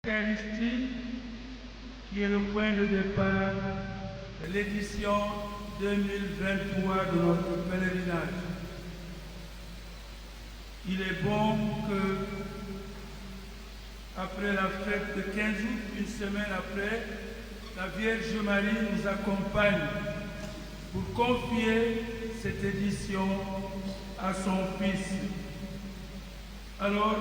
Eucharistie, qui est le point de départ de l'édition 2023 de notre pèlerinage. Il est bon que, après la fête de 15 août, une semaine après, la Vierge Marie nous accompagne pour confier cette édition à son Fils. Alors,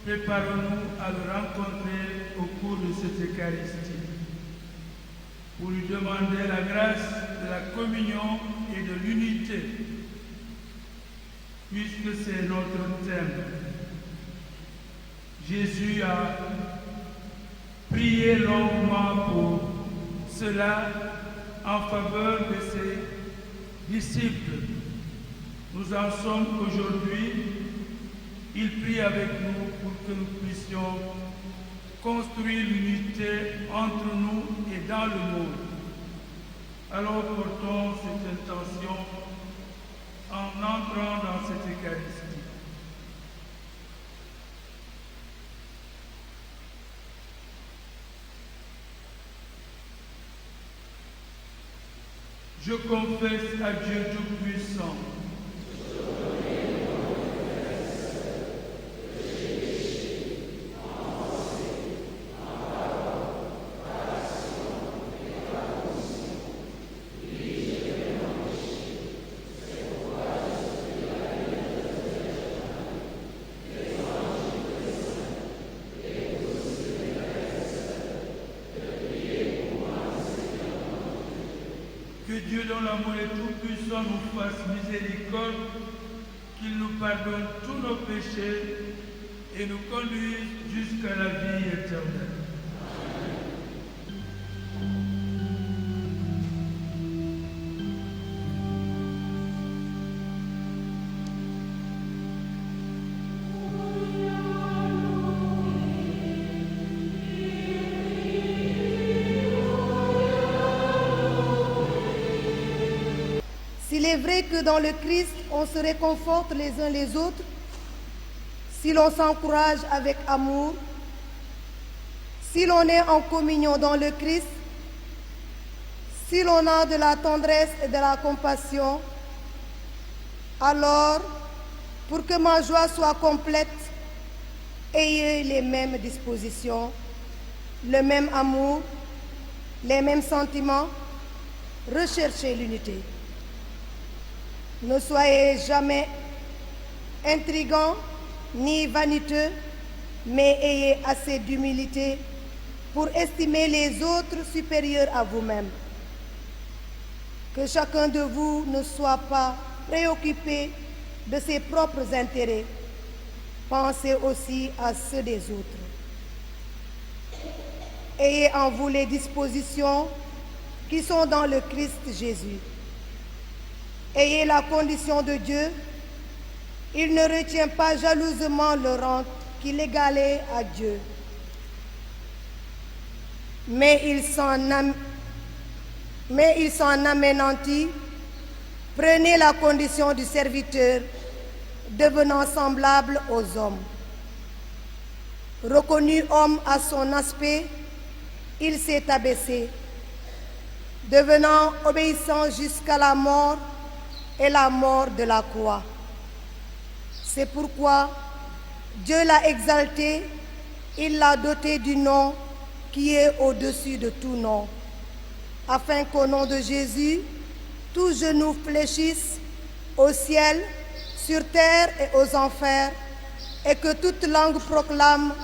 préparons-nous à le rencontrer au cours de cette Eucharistie, pour lui demander la grâce de la communion et de l'unité, puisque c'est notre thème. Jésus a prié longuement pour cela en faveur de ses disciples. Nous en sommes aujourd'hui. Il prie avec nous pour que nous puissions construire l'unité entre nous et dans le monde. Alors portons cette intention en entrant dans cette Eucharistie. Je confesse à Dieu Tout-Puissant que Dieu dans l'amour et tout-puissant nous fasse miséricorde, qu'il nous pardonne tous nos péchés et nous conduise jusqu'à la vie éternelle. S'il est vrai que dans le Christ, on se réconforte les uns les autres, si l'on s'encourage avec amour, si l'on est en communion dans le Christ, si l'on a de la tendresse et de la compassion, alors, pour que ma joie soit complète, ayez les mêmes dispositions, le même amour, les mêmes sentiments, recherchez l'unité. Ne soyez jamais intrigants ni vaniteux, mais ayez assez d'humilité pour estimer les autres supérieurs à vous-même. Que chacun de vous ne soit pas préoccupé de ses propres intérêts. Pensez aussi à ceux des autres. Ayez en vous les dispositions qui sont dans le Christ Jésus. Ayez la condition de Dieu. Il ne retient pas jalousement le rang qu'il égalait à Dieu. Mais il s'en anéantit. Prenez la condition du serviteur, devenant semblable aux hommes. Reconnu homme à son aspect, il s'est abaissé, devenant obéissant jusqu'à la mort et la mort de la croix. C'est pourquoi Dieu l'a exalté, il l'a doté du nom qui est au-dessus de tout nom, afin qu'au nom de Jésus, tous genoux fléchissent au ciel, sur terre et aux enfers, et que toute langue proclame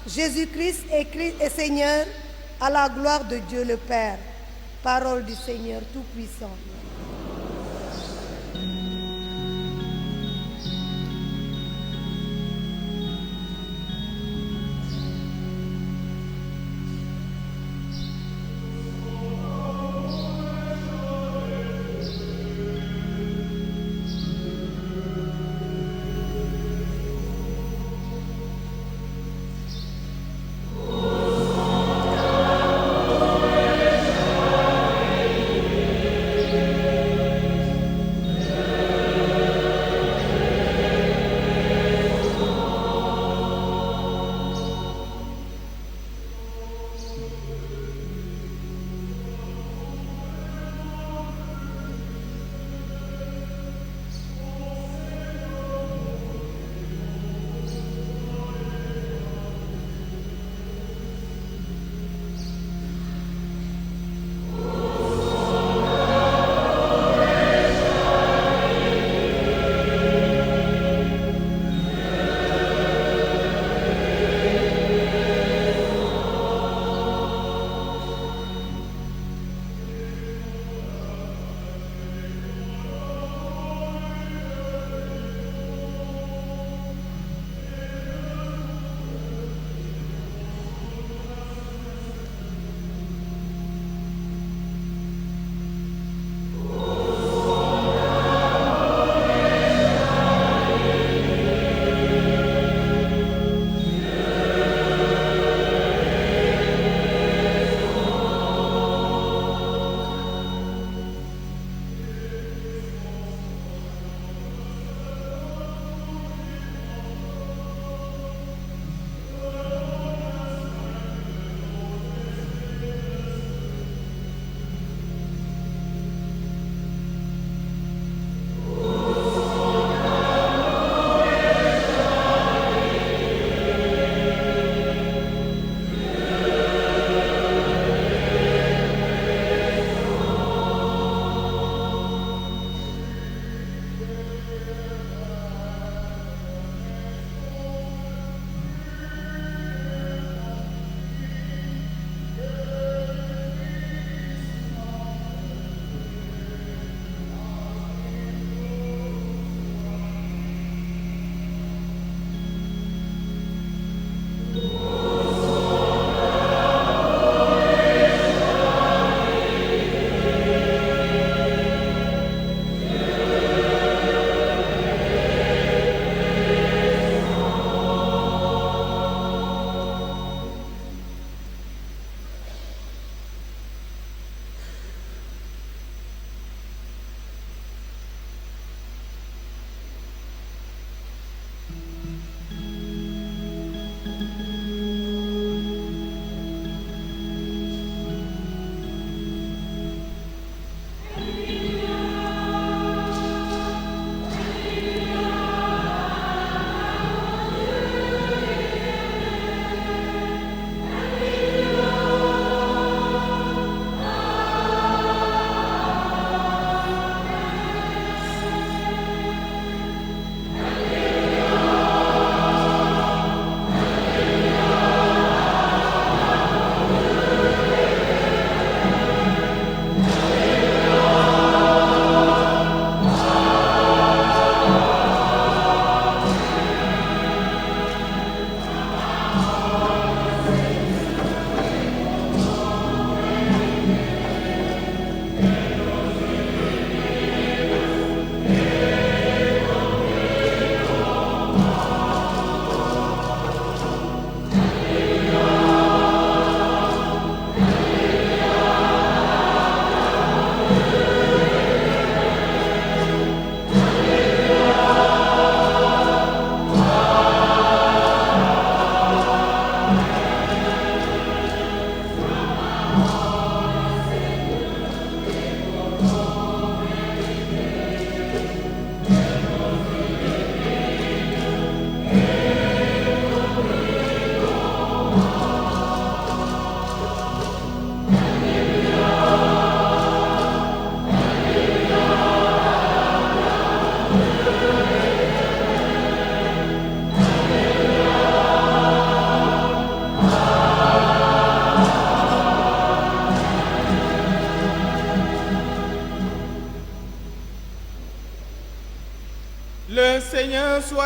Jésus-Christ est Seigneur, à la gloire de Dieu le Père. Parole du Seigneur Tout-Puissant.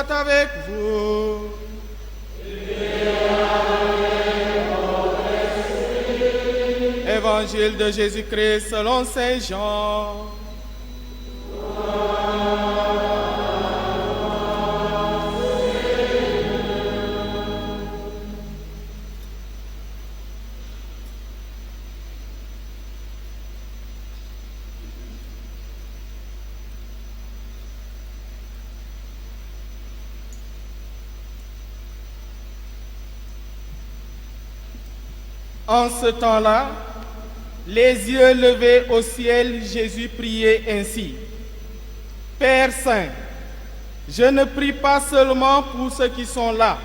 soit avec vous. Évangile de Jésus-Christ selon Saint Jean. En ce temps-là, les yeux levés au ciel, Jésus priait ainsi. Père Saint, je ne prie pas seulement pour ceux qui sont là,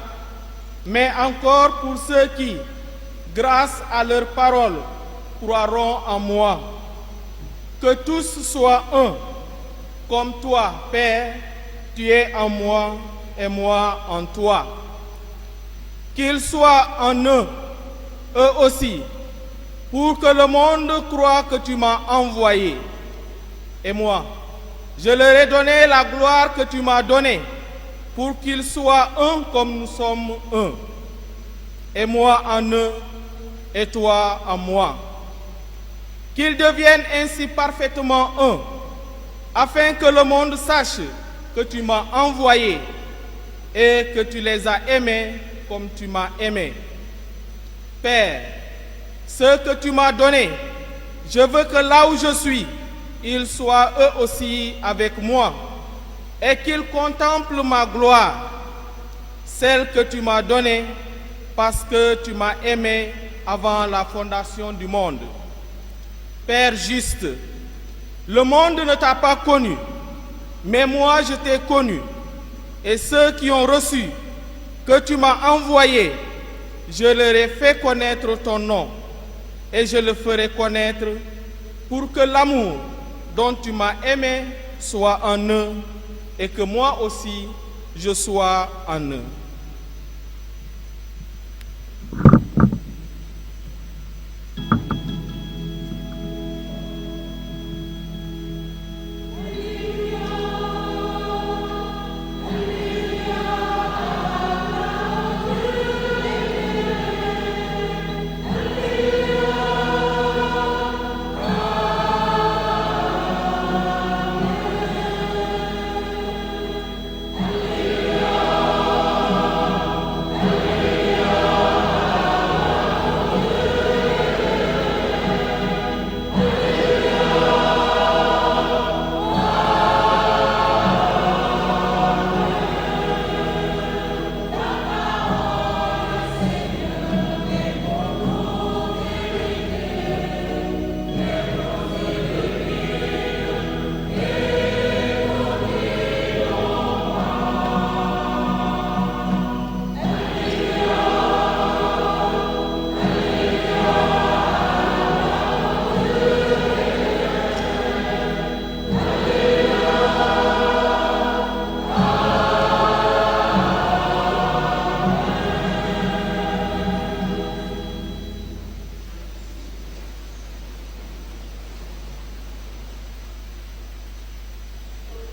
mais encore pour ceux qui, grâce à leur parole, croiront en moi. Que tous soient un, comme toi, Père, tu es en moi et moi en toi. Qu'ils soient en eux aussi, pour que le monde croie que tu m'as envoyé. Et moi, je leur ai donné la gloire que tu m'as donnée, pour qu'ils soient un comme nous sommes un. Et moi en eux, et toi en moi. Qu'ils deviennent ainsi parfaitement un, afin que le monde sache que tu m'as envoyé et que tu les as aimés comme tu m'as aimé. Père, ce que tu m'as donné, je veux que là où je suis, ils soient eux aussi avec moi et qu'ils contemplent ma gloire, celle que tu m'as donnée parce que tu m'as aimé avant la fondation du monde. Père juste, le monde ne t'a pas connu, mais moi je t'ai connu, et ceux qui ont reçu que tu m'as envoyé, je leur ai fait connaître ton nom, et je le ferai connaître pour que l'amour dont tu m'as aimé soit en eux, et que moi aussi je sois en eux.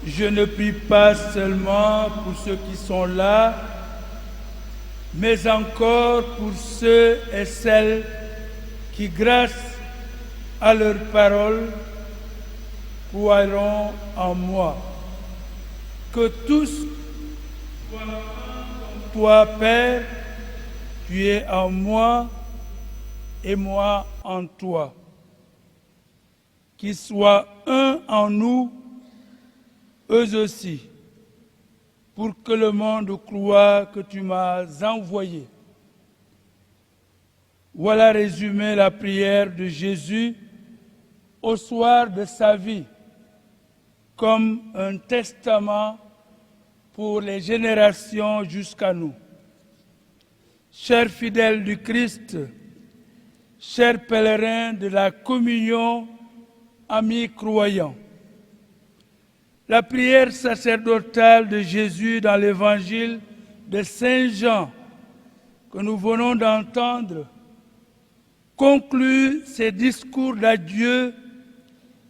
Je ne prie pas seulement pour ceux qui sont là, mais encore pour ceux et celles qui, grâce à leur parole, croiront en moi. Que tous soient comme toi, Père, tu es en moi et moi en toi. Qu'ils soient un en nous, eux aussi, pour que le monde croie que tu m'as envoyé. Voilà résumé la prière de Jésus au soir de sa vie, comme un testament pour les générations jusqu'à nous. Chers fidèles du Christ, chers pèlerins de la communion, amis croyants, la prière sacerdotale de Jésus dans l'évangile de Saint Jean que nous venons d'entendre conclut ses discours d'adieu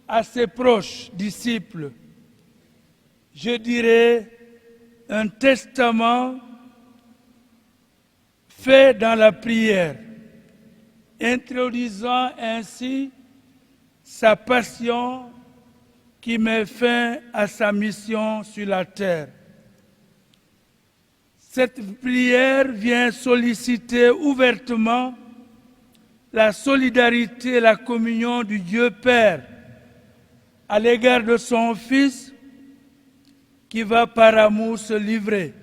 à ses proches disciples. Je dirais un testament fait dans la prière, introduisant ainsi sa passion qui met fin à sa mission sur la terre. Cette prière vient solliciter ouvertement la solidarité et la communion du Dieu Père à l'égard de son Fils qui va par amour se livrer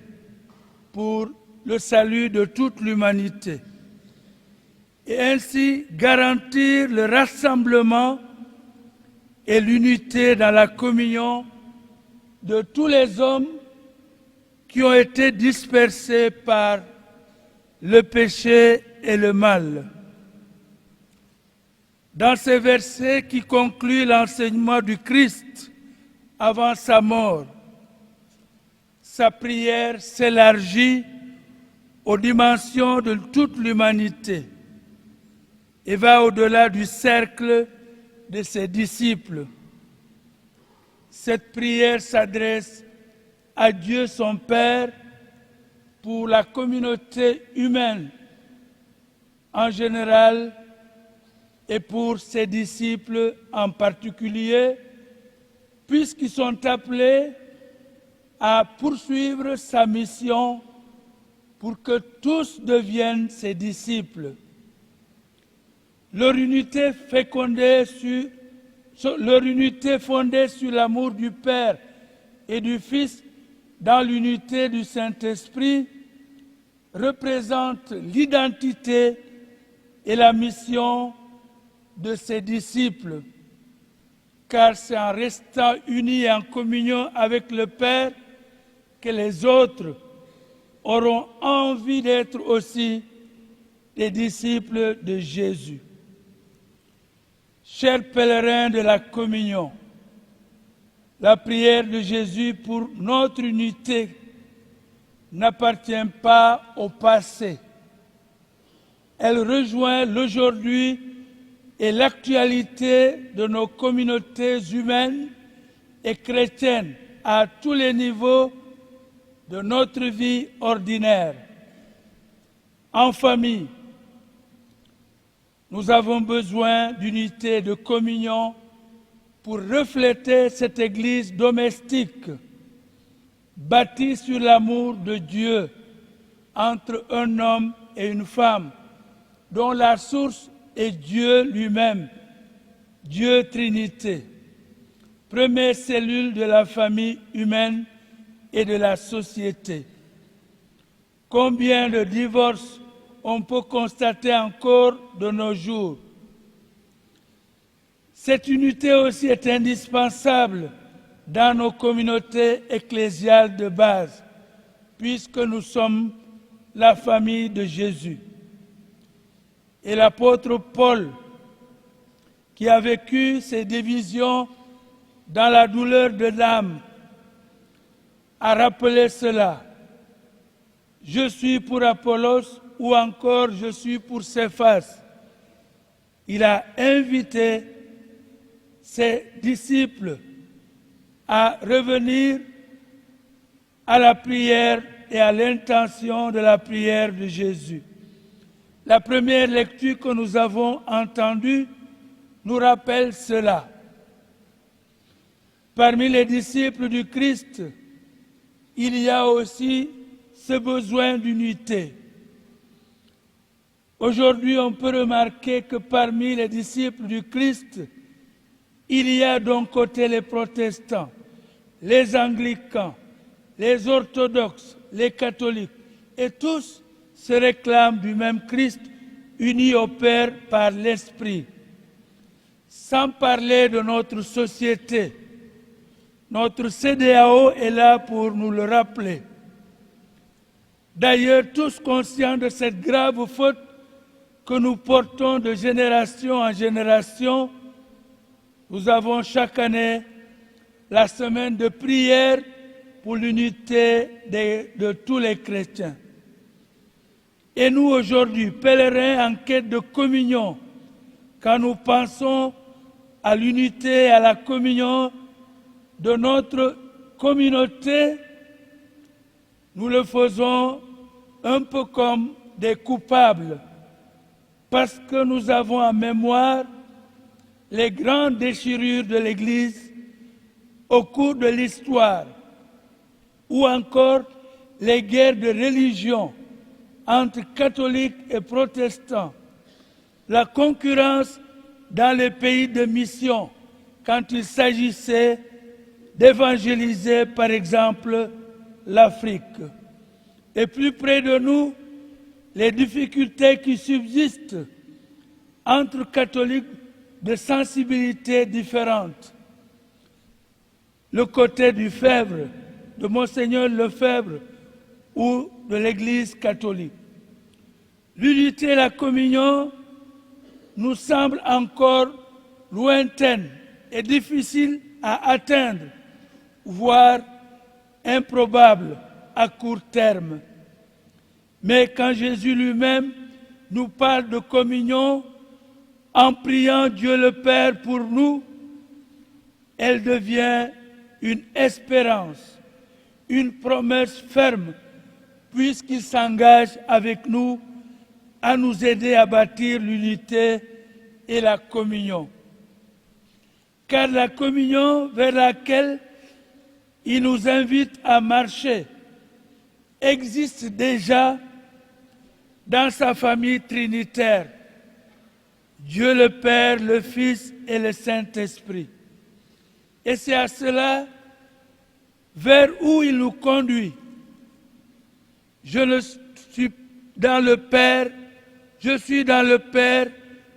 pour le salut de toute l'humanité et ainsi garantir le rassemblement et l'unité dans la communion de tous les hommes qui ont été dispersés par le péché et le mal. Dans ces versets qui concluent l'enseignement du Christ avant sa mort, sa prière s'élargit aux dimensions de toute l'humanité et va au-delà du cercle de ses disciples. Cette prière s'adresse à Dieu son Père pour la communauté humaine en général et pour ses disciples en particulier, puisqu'ils sont appelés à poursuivre sa mission pour que tous deviennent ses disciples. Leur unité fondée sur l'amour du Père et du Fils dans l'unité du Saint-Esprit représente l'identité et la mission de ses disciples, car c'est en restant unis et en communion avec le Père que les autres auront envie d'être aussi des disciples de Jésus. Chers pèlerins de la communion, la prière de Jésus pour notre unité n'appartient pas au passé. Elle rejoint l'aujourd'hui et l'actualité de nos communautés humaines et chrétiennes à tous les niveaux de notre vie ordinaire. En famille, nous avons besoin d'unité et de communion pour refléter cette Église domestique, bâtie sur l'amour de Dieu entre un homme et une femme, dont la source est Dieu lui-même, Dieu Trinité, première cellule de la famille humaine et de la société. Combien de divorces on peut constater encore de nos jours? Cette unité aussi est indispensable dans nos communautés ecclésiales de base, puisque nous sommes la famille de Jésus. Et l'apôtre Paul, qui a vécu ces divisions dans la douleur de l'âme, a rappelé cela. Je suis pour Apollos ou encore je suis pour Céphas. Il a invité ses disciples à revenir à la prière et à l'intention de la prière de Jésus. La première lecture que nous avons entendue nous rappelle cela. Parmi les disciples du Christ, il y a aussi ce besoin d'unité. Aujourd'hui, on peut remarquer que parmi les disciples du Christ, il y a d'un côté les protestants, les anglicans, les orthodoxes, les catholiques, et tous se réclament du même Christ, unis au Père par l'Esprit. Sans parler de notre société, notre CEDEAO est là pour nous le rappeler. D'ailleurs, tous conscients de cette grave faute que nous portons de génération en génération, nous avons chaque année la semaine de prière pour l'unité de tous les chrétiens. Et nous aujourd'hui, pèlerins en quête de communion, quand nous pensons à l'unité et à la communion de notre communauté, nous le faisons un peu comme des coupables, parce que nous avons en mémoire les grandes déchirures de l'Église au cours de l'histoire, ou encore les guerres de religion entre catholiques et protestants, la concurrence dans les pays de mission quand il s'agissait d'évangéliser, par exemple, l'Afrique. Et plus près de nous, les difficultés qui subsistent entre catholiques de sensibilités différentes. Le côté du Fèvre, de Monseigneur Lefebvre ou de l'Église catholique. L'unité et la communion nous semblent encore lointaines et difficiles à atteindre, voire improbables à court terme. Mais quand Jésus lui-même nous parle de communion en priant Dieu le Père pour nous, elle devient une espérance, une promesse ferme, puisqu'il s'engage avec nous à nous aider à bâtir l'unité et la communion. Car la communion vers laquelle il nous invite à marcher existe déjà dans sa famille trinitaire, Dieu le Père, le Fils et le Saint-Esprit. Et c'est à cela vers où il nous conduit. Je suis dans le Père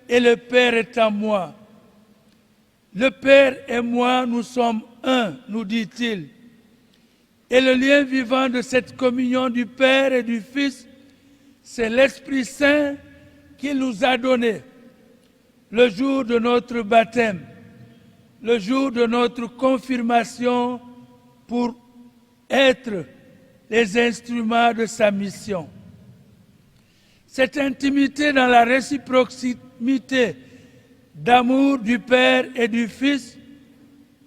et le Père est en moi. Le Père et moi, nous sommes un, nous dit-il. Et le lien vivant de cette communion du Père et du Fils, c'est l'Esprit Saint qu'il nous a donné le jour de notre baptême, le jour de notre confirmation pour être les instruments de sa mission. Cette intimité dans la réciprocité d'amour du Père et du Fils,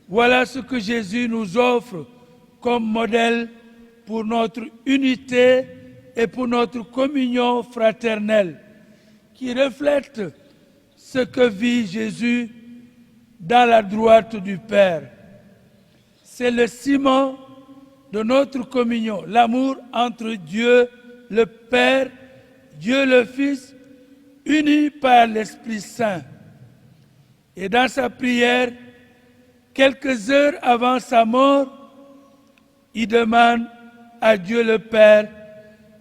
voilà ce que Jésus nous offre comme modèle pour notre unité et pour notre communion fraternelle, qui reflète ce que vit Jésus dans la droite du Père. C'est le ciment de notre communion, l'amour entre Dieu le Père, Dieu le Fils, unis par l'Esprit Saint. Et dans sa prière, quelques heures avant sa mort, il demande à Dieu le Père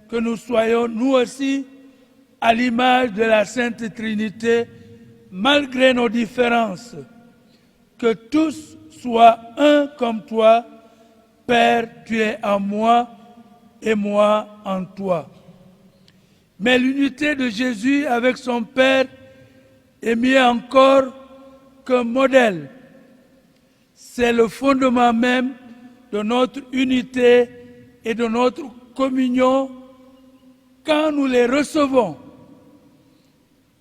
que nous soyons nous aussi à l'image de la Sainte Trinité, malgré nos différences, que tous soient un comme toi. Père, tu es en moi et moi en toi. Mais l'unité de Jésus avec son Père est mieux encore qu'un modèle. C'est le fondement même de notre unité et de notre communion quand nous les recevons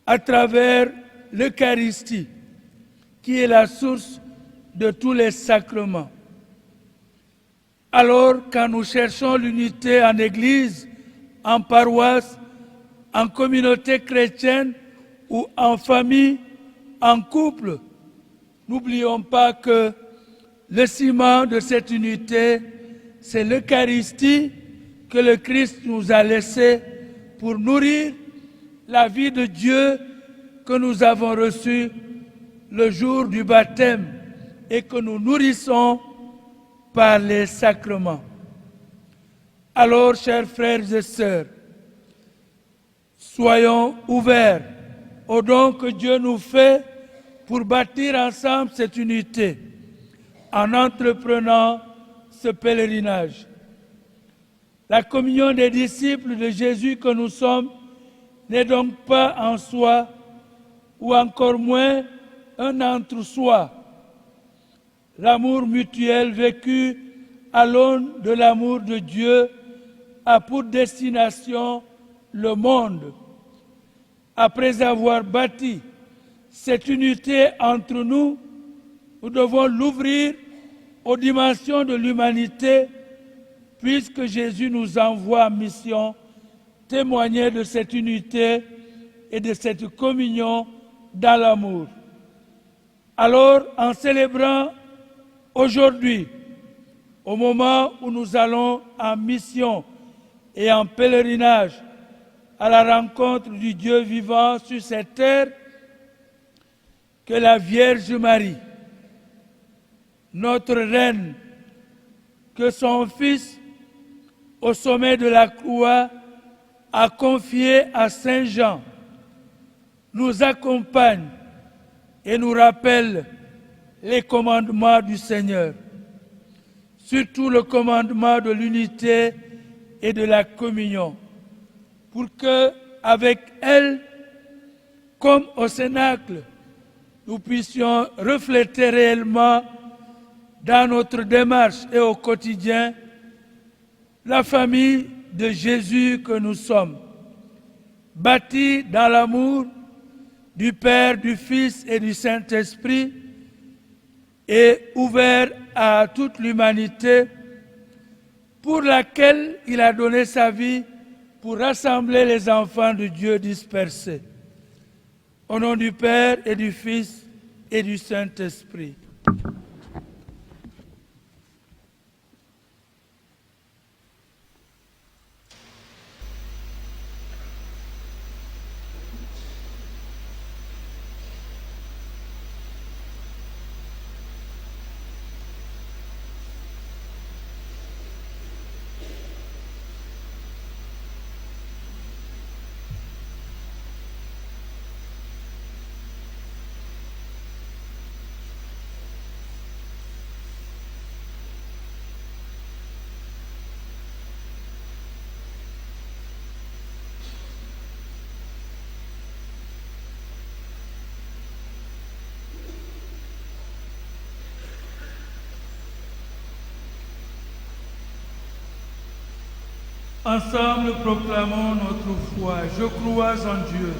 à travers l'Eucharistie, qui est la source de tous les sacrements. Alors, quand nous cherchons l'unité en Église, en paroisse, en communauté chrétienne ou en famille, en couple, n'oublions pas que le ciment de cette unité, c'est l'Eucharistie que le Christ nous a laissée pour nourrir la vie de Dieu que nous avons reçue le jour du baptême et que nous nourrissons par les sacrements. Alors, chers frères et sœurs, soyons ouverts aux dons que Dieu nous fait pour bâtir ensemble cette unité en entreprenant ce pèlerinage. La communion des disciples de Jésus que nous sommes n'est donc pas en soi, ou encore moins un entre-soi. L'amour mutuel vécu à l'aune de l'amour de Dieu a pour destination le monde. Après avoir bâti cette unité entre nous, nous devons l'ouvrir aux dimensions de l'humanité, puisque Jésus nous envoie en mission, témoigner de cette unité et de cette communion dans l'amour. Alors, en célébrant aujourd'hui, au moment où nous allons en mission et en pèlerinage à la rencontre du Dieu vivant sur cette terre, que la Vierge Marie, notre Reine, que son Fils, au sommet de la croix, a confié à Saint Jean, nous accompagne et nous rappelle les commandements du Seigneur, surtout le commandement de l'unité et de la communion, pour que, avec elle, comme au Cénacle, nous puissions refléter réellement dans notre démarche et au quotidien la famille de Jésus que nous sommes, bâtie dans l'amour du Père, du Fils et du Saint-Esprit, et ouvert à toute l'humanité, pour laquelle il a donné sa vie pour rassembler les enfants de Dieu dispersés. Au nom du Père et du Fils et du Saint-Esprit. Ensemble, proclamons notre foi. Je crois en Dieu.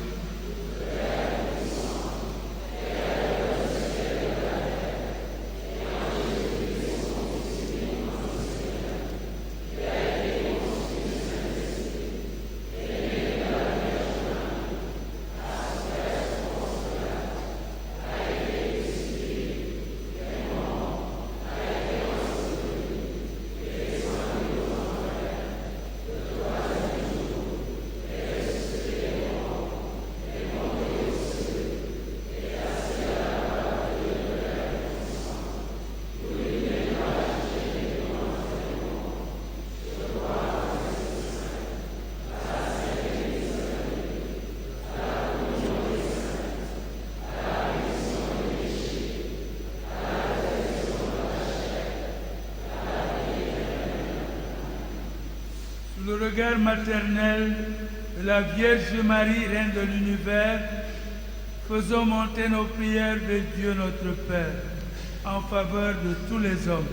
Le regard maternel de la Vierge Marie, Reine de l'univers, faisons monter nos prières vers Dieu notre Père, en faveur de tous les hommes.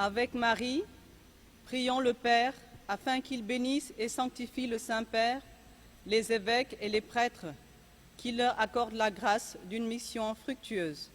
Avec Marie, prions le Père afin qu'il bénisse et sanctifie le Saint-Père, les évêques et les prêtres, qu'il leur accorde la grâce d'une mission fructueuse.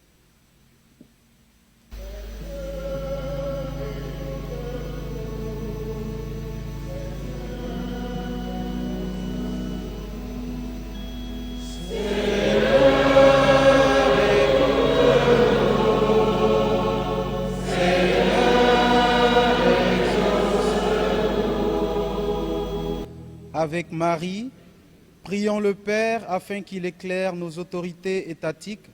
Avec Marie, prions le Père afin qu'il éclaire nos autorités étatiques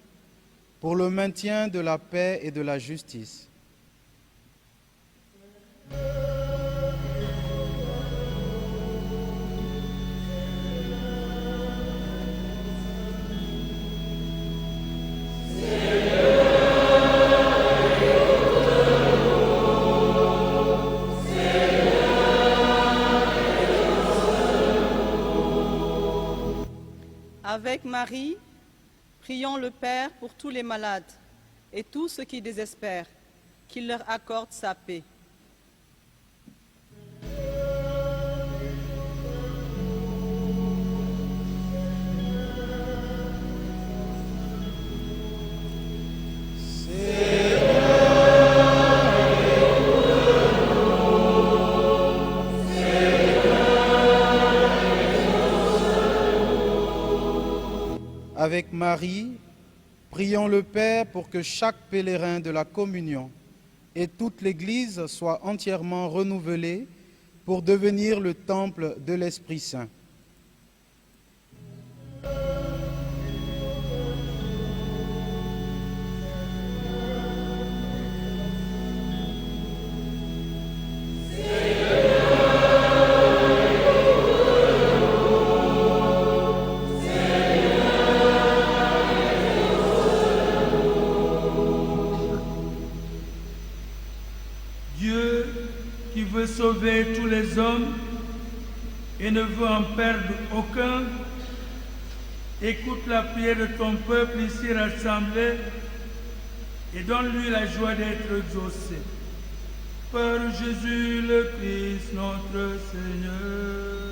pour le maintien de la paix et de la justice. Avec Marie, prions le Père pour tous les malades et tous ceux qui désespèrent, qu'il leur accorde sa paix. Avec Marie, prions le Père pour que chaque pèlerin de la communion et toute l'Église soient entièrement renouvelés pour devenir le temple de l'Esprit Saint. Dieu qui veut sauver tous les hommes et ne veut en perdre aucun, écoute la prière de ton peuple ici rassemblé et donne-lui la joie d'être exaucé. Par Jésus le Christ, notre Seigneur.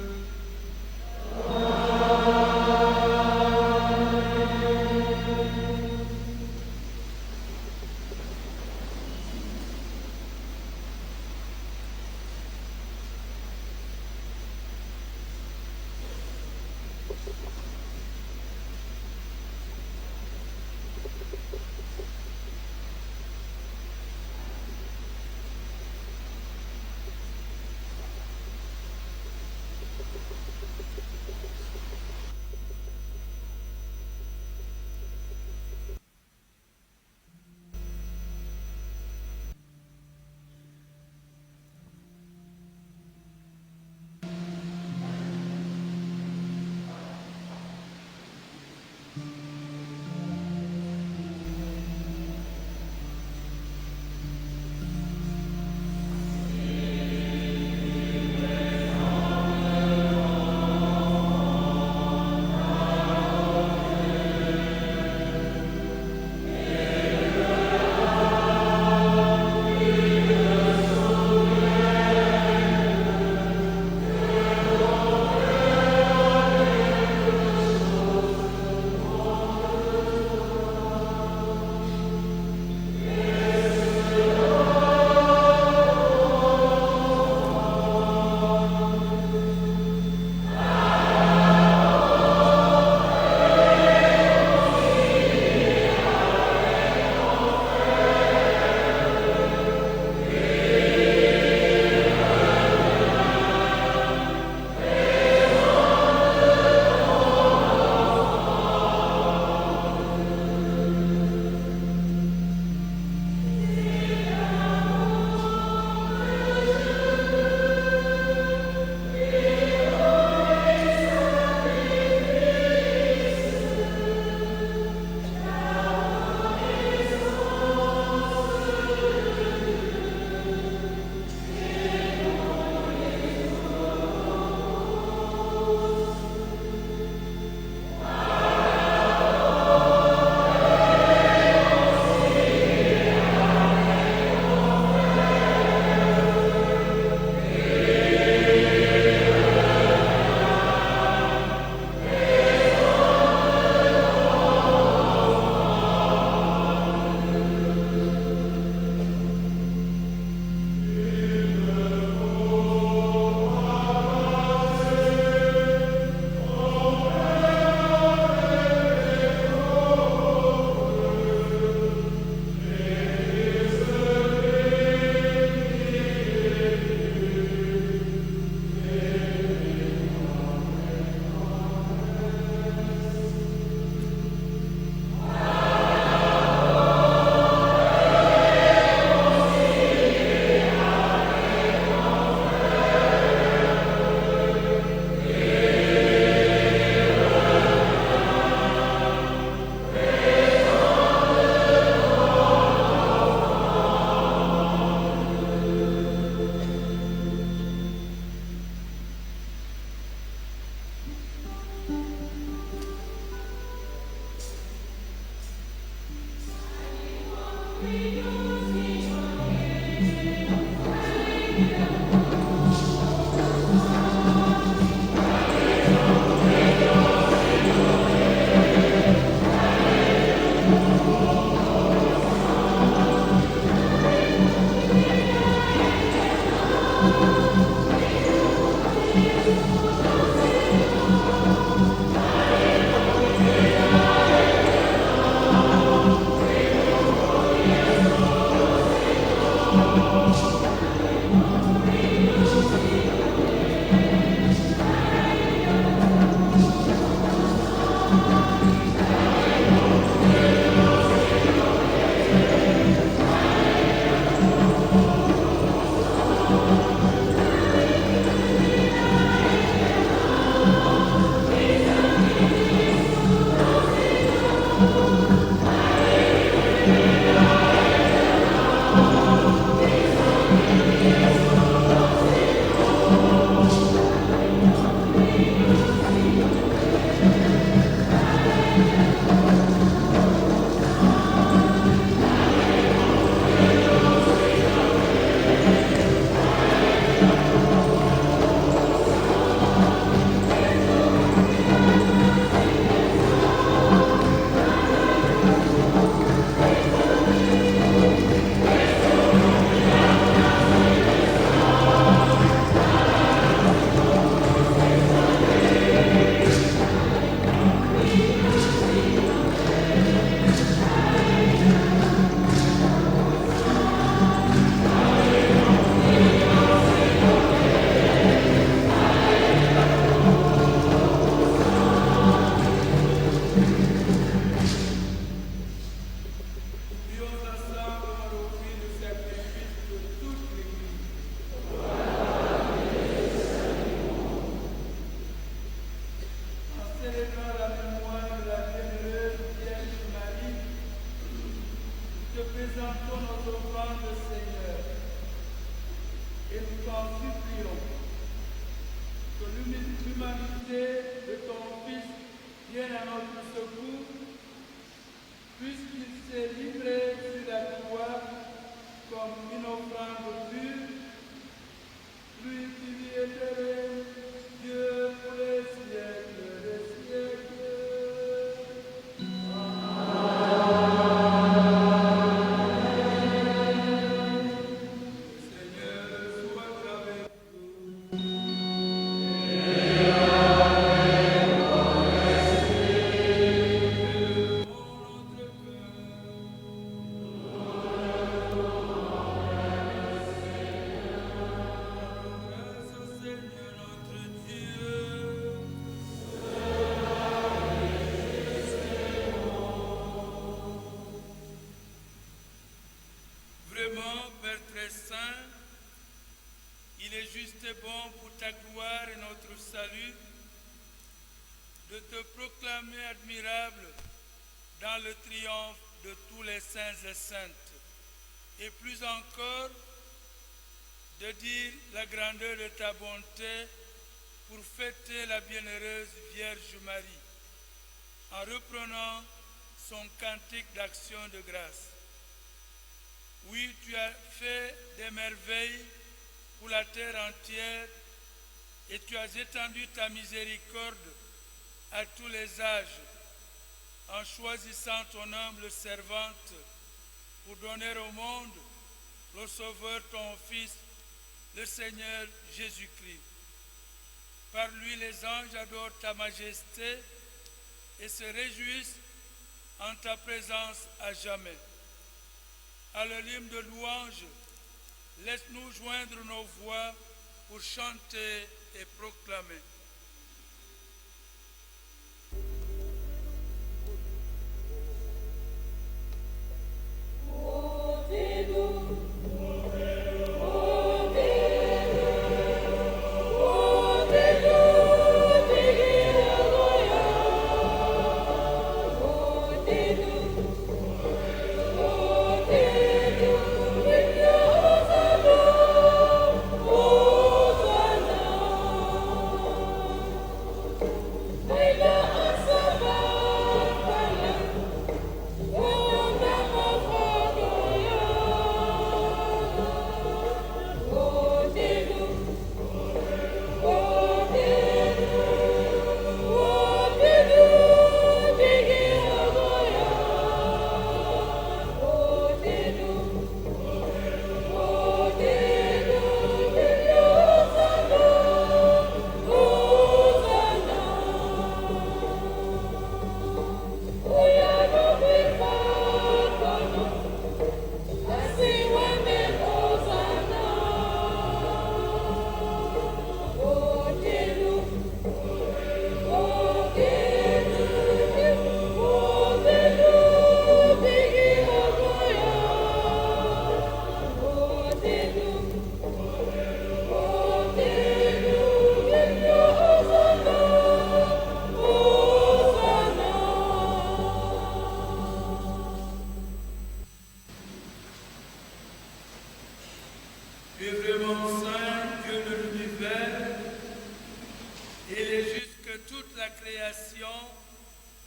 bon pour ta gloire et notre salut de te proclamer admirable dans le triomphe de tous les saints et saintes, et plus encore de dire la grandeur de ta bonté pour fêter la bienheureuse Vierge Marie, en reprenant son cantique d'action de grâce. Oui, tu as fait des merveilles pour la terre entière et tu as étendu ta miséricorde à tous les âges en choisissant ton humble servante pour donner au monde le Sauveur, ton Fils, le Seigneur Jésus-Christ. Par lui, les anges adorent ta majesté et se réjouissent en ta présence à jamais. À l'hymne de louange, laisse-nous joindre nos voix pour chanter et proclamer.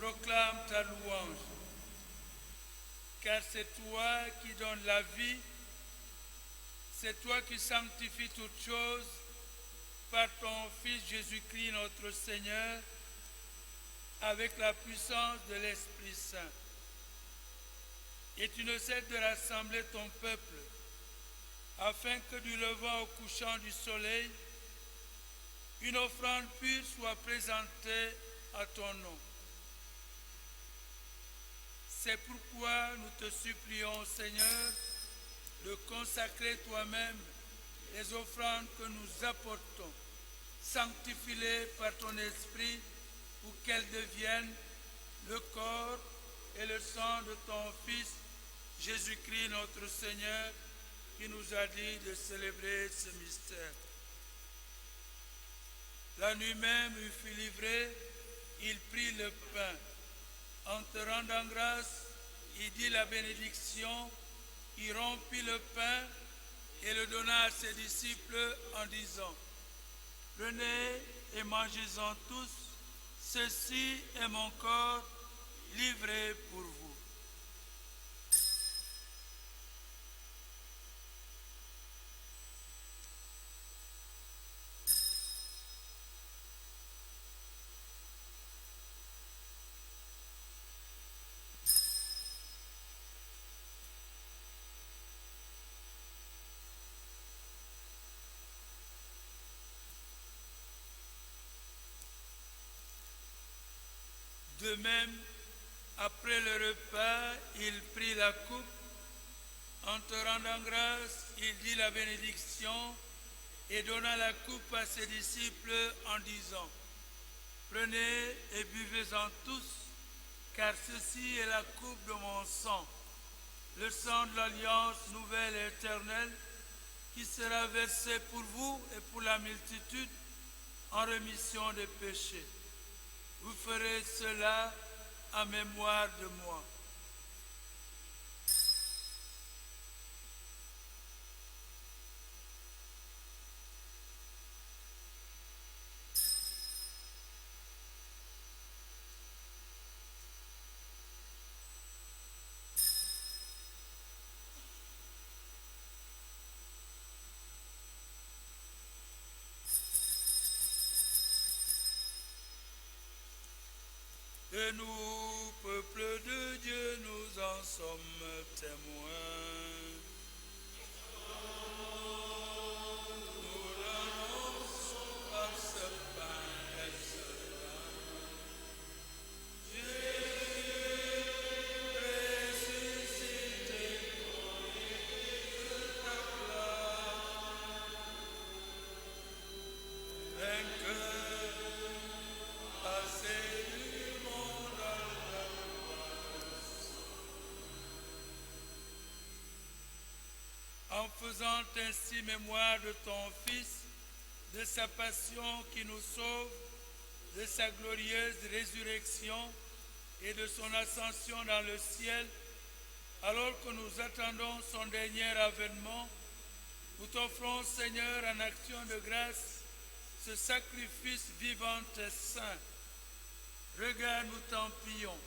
proclame ta louange, car c'est toi qui donnes la vie, c'est toi qui sanctifies toutes choses par ton Fils Jésus-Christ notre Seigneur, avec la puissance de l'Esprit Saint. Et tu ne cesses de rassembler ton peuple, afin que du levant au couchant du soleil, une offrande pure soit présentée à ton nom. C'est pourquoi nous te supplions, Seigneur, de consacrer toi-même les offrandes que nous apportons. Sanctifie-les par ton esprit pour qu'elles deviennent le corps et le sang de ton Fils, Jésus-Christ notre Seigneur, qui nous a dit de célébrer ce mystère. La nuit même, il fut livré, il prit le pain. En te rendant grâce, il dit la bénédiction, il rompit le pain et le donna à ses disciples en disant, « Prenez et mangez-en tous, ceci est mon corps livré pour vous. » De même, après le repas, il prit la coupe. En te rendant grâce, il dit la bénédiction et donna la coupe à ses disciples en disant, « Prenez et buvez-en tous, car ceci est la coupe de mon sang, le sang de l'alliance nouvelle et éternelle, qui sera versé pour vous et pour la multitude en rémission des péchés. Vous ferez cela en mémoire de moi. » Et nous, peuple de Dieu, nous en sommes témoins. Nous l'annonçons par ce pain et ce vin. Jésus ressuscité, je t'acclame. Vainqueur, passé du monde à la gloire. En faisant ainsi mémoire de ton Fils, de sa passion qui nous sauve, de sa glorieuse résurrection et de son ascension dans le ciel, alors que nous attendons son dernier avènement, nous t'offrons, Seigneur, en action de grâce, ce sacrifice vivant et saint. Regarde, nous t'en prions,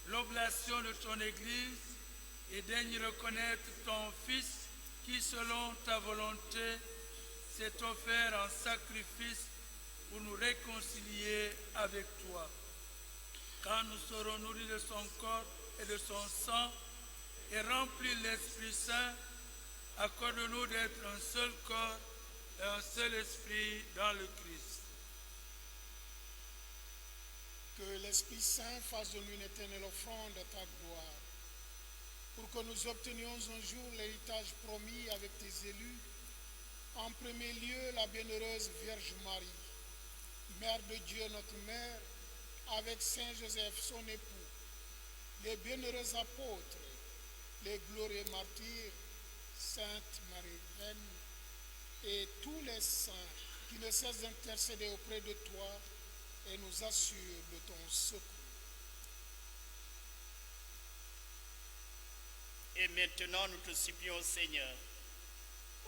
l'oblation de ton Église et daigne reconnaître ton Fils qui, selon ta volonté, s'est offert en sacrifice pour nous réconcilier avec toi. Quand nous serons nourris de son corps et de son sang et remplis de l'Esprit Saint, accorde-nous d'être un seul corps et un seul esprit dans le Christ. Que l'Esprit Saint fasse de nous une éternelle offrande à ta gloire, pour que nous obtenions un jour l'héritage promis avec tes élus, en premier lieu la bienheureuse Vierge Marie, Mère de Dieu notre Mère, avec Saint Joseph son époux, les bienheureux apôtres, les glorieux martyrs, Sainte Marie-Reine, et tous les saints qui ne cessent d'intercéder auprès de toi et nous assurent de ton secours. Et maintenant, nous te supplions, Seigneur,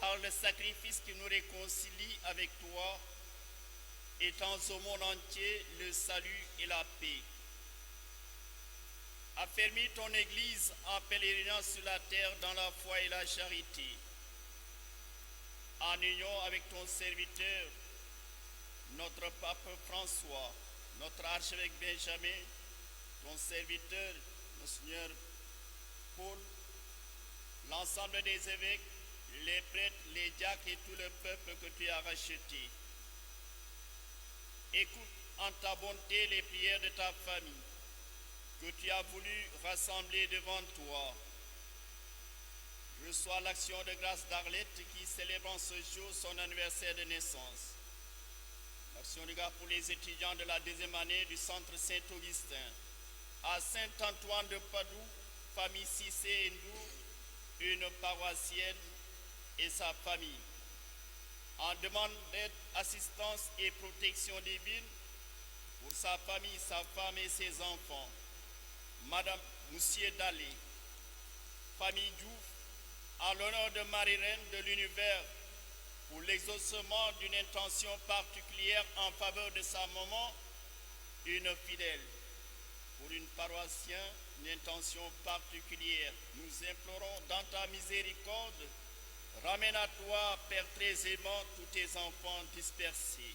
par le sacrifice qui nous réconcilie avec toi, étends au monde entier le salut et la paix. Affermis ton Église en pèlerinage sur la terre dans la foi et la charité. En union avec ton serviteur, notre pape François, notre archevêque Benjamin, ton serviteur, Monseigneur Paul, l'ensemble des évêques, les prêtres, les diacres et tout le peuple que tu as racheté. Écoute en ta bonté les prières de ta famille que tu as voulu rassembler devant toi. Reçois l'action de grâce d'Arlette qui célèbre en ce jour son anniversaire de naissance. L'action de grâce pour les étudiants de la deuxième année du centre Saint-Augustin. À Saint-Antoine de Padoue, famille Cissé Ndou, une paroissienne et sa famille. En demande d'aide, assistance et protection divine pour sa famille, sa femme et ses enfants. Madame Moussier Dallé, famille Diouf, en l'honneur de Marie-Reine de l'Univers, pour l'exaucement d'une intention particulière en faveur de sa maman, une fidèle. Pour une paroissienne, une intention particulière. Nous implorons dans ta miséricorde, ramène à toi, Père très aimant, tous tes enfants dispersés.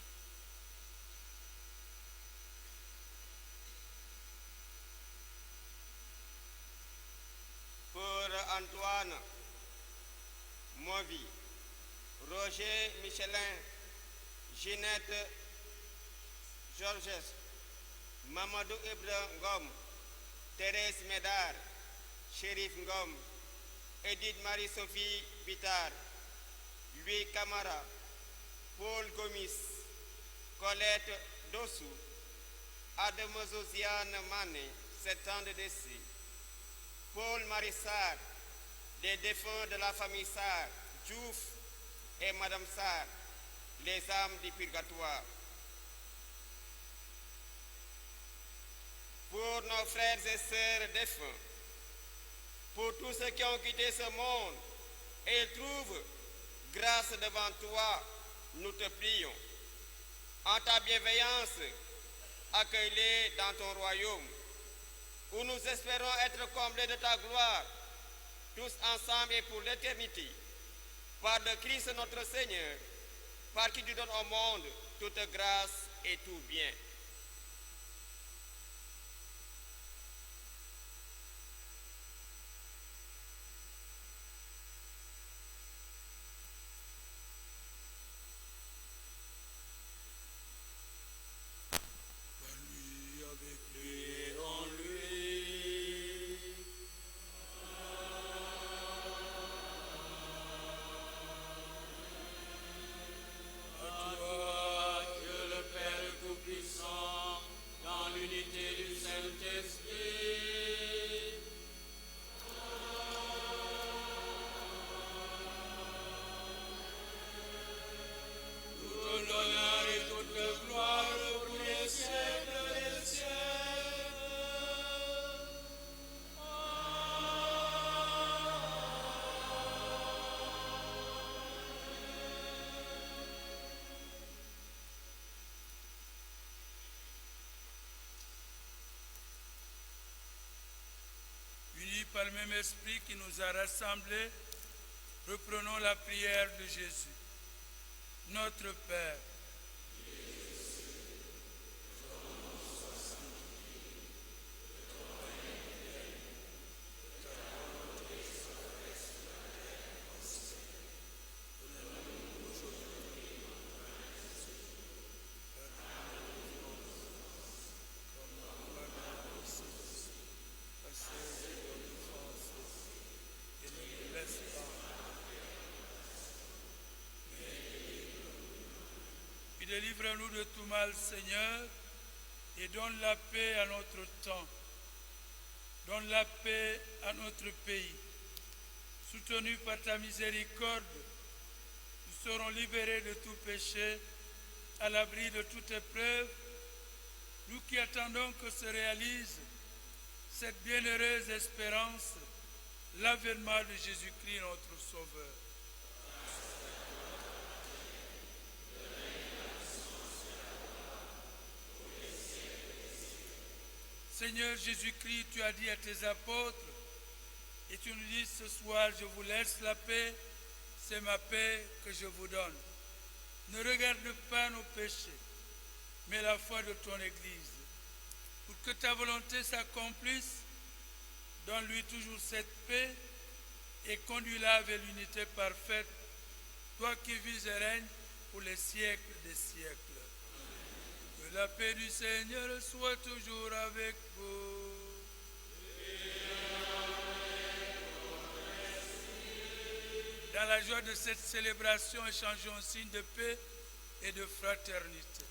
Pour Antoine Movi, Roger Michelin, Ginette Georges, Mamadou Ibra Ngom, Thérèse Médard, Chérif Ngom, Edith Marie-Sophie Bitar, Louis Camara, Paul Gomis, Colette Dossou, Ademozosiane Mané, 7 ans de décès, Paul Marissar, les défunts de la famille Sarr, Diouf et Madame Sarr, les âmes du purgatoire. Pour nos frères et sœurs défunts, pour tous ceux qui ont quitté ce monde et ils trouvent grâce devant toi, nous te prions. En ta bienveillance, accueille-les dans ton royaume, où nous espérons être comblés de ta gloire, tous ensemble et pour l'éternité, par le Christ notre Seigneur, par qui tu donnes au monde toute grâce et tout bien. Par le même esprit qui nous a rassemblés, reprenons la prière de Jésus. Notre Père, délivre-nous de tout mal, Seigneur, et donne la paix à notre temps. Donne la paix à notre pays. Soutenus par ta miséricorde, nous serons libérés de tout péché, à l'abri de toute épreuve, nous qui attendons que se réalise cette bienheureuse espérance, l'avènement de Jésus-Christ, notre Sauveur. Seigneur Jésus-Christ, tu as dit à tes apôtres, et tu nous dis ce soir, je vous laisse la paix, c'est ma paix que je vous donne. Ne regarde pas nos péchés, mais la foi de ton Église. Pour que ta volonté s'accomplisse, donne-lui toujours cette paix et conduis-la vers l'unité parfaite, toi qui vis et règnes pour les siècles des siècles. Que la paix du Seigneur soit toujours avec vous. Dans la joie de cette célébration, échangeons un signe de paix et de fraternité.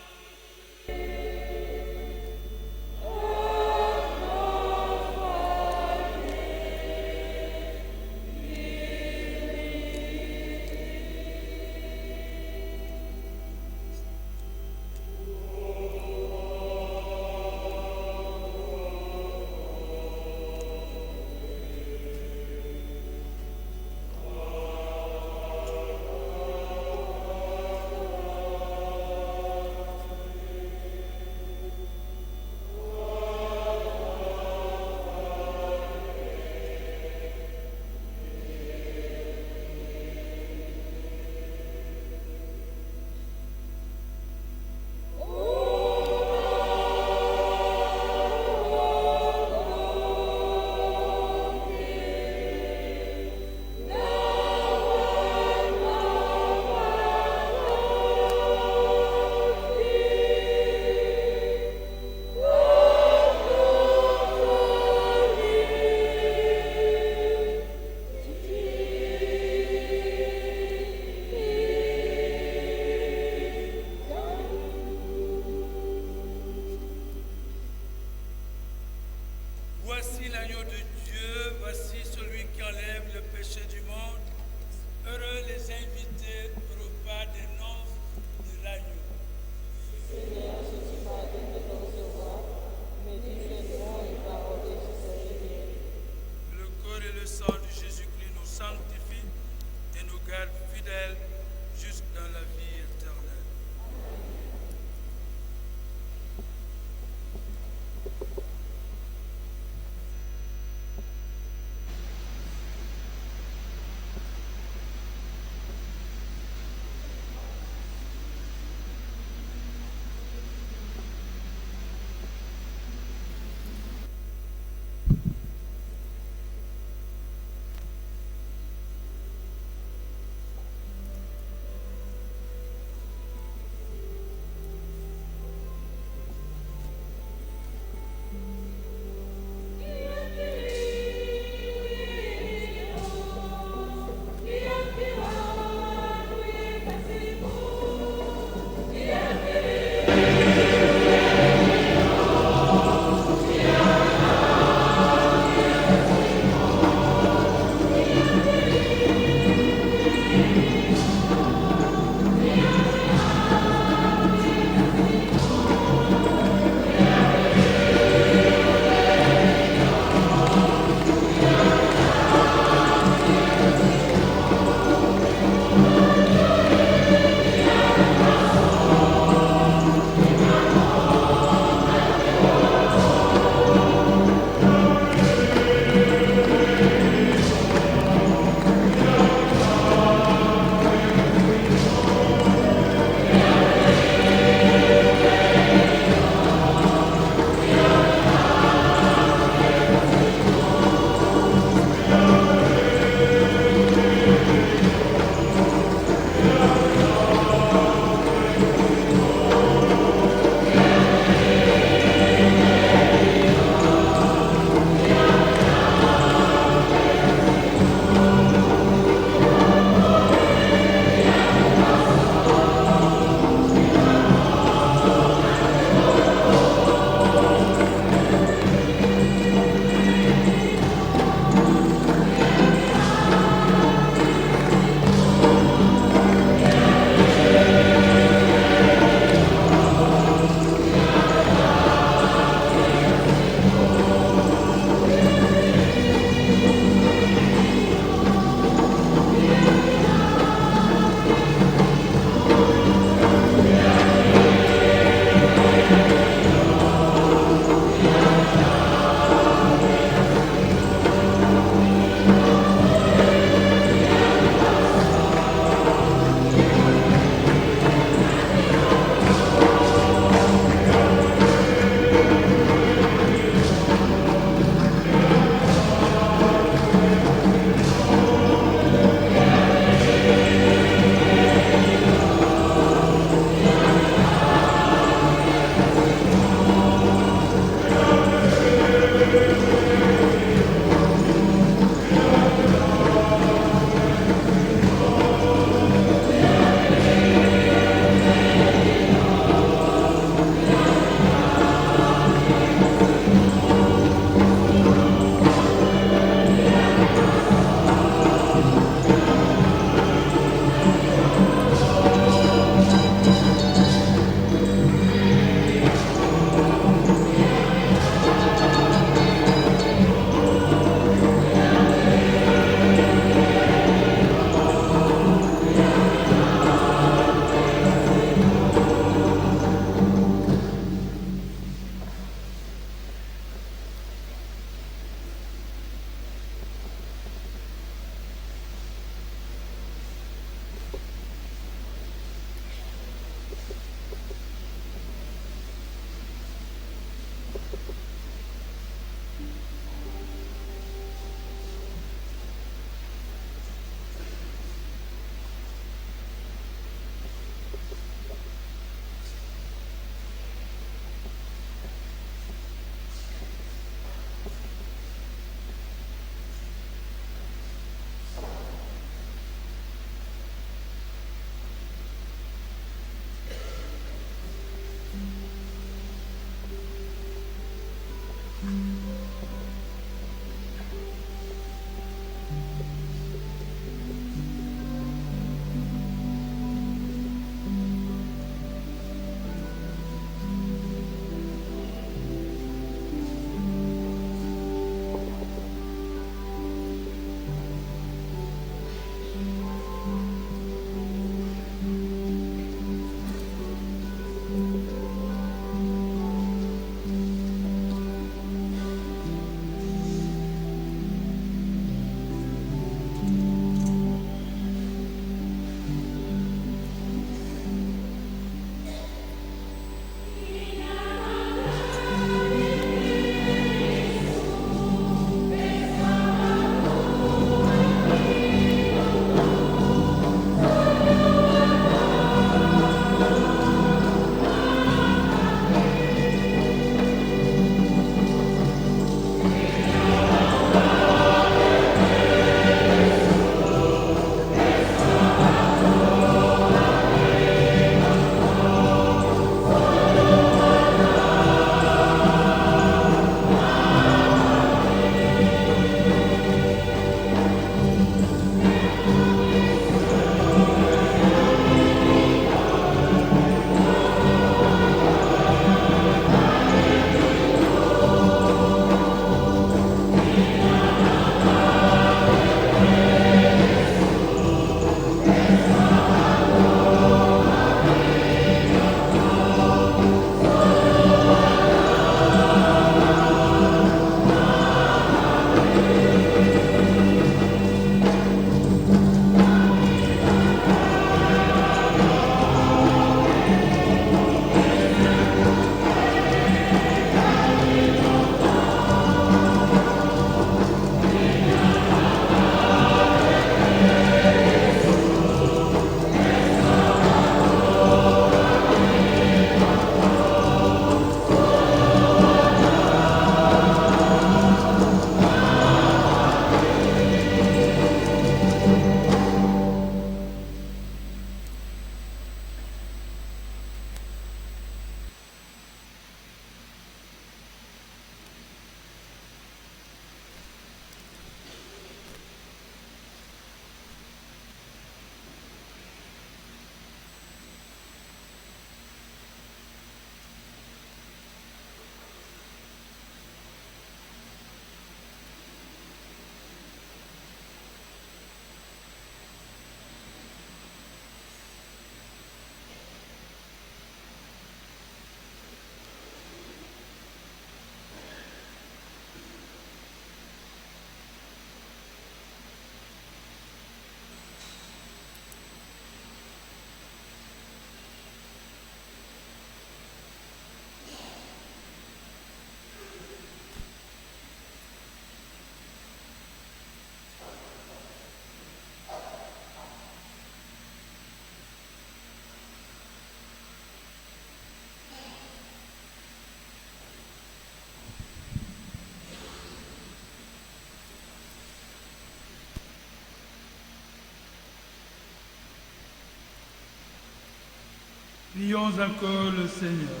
Prions encore le Seigneur.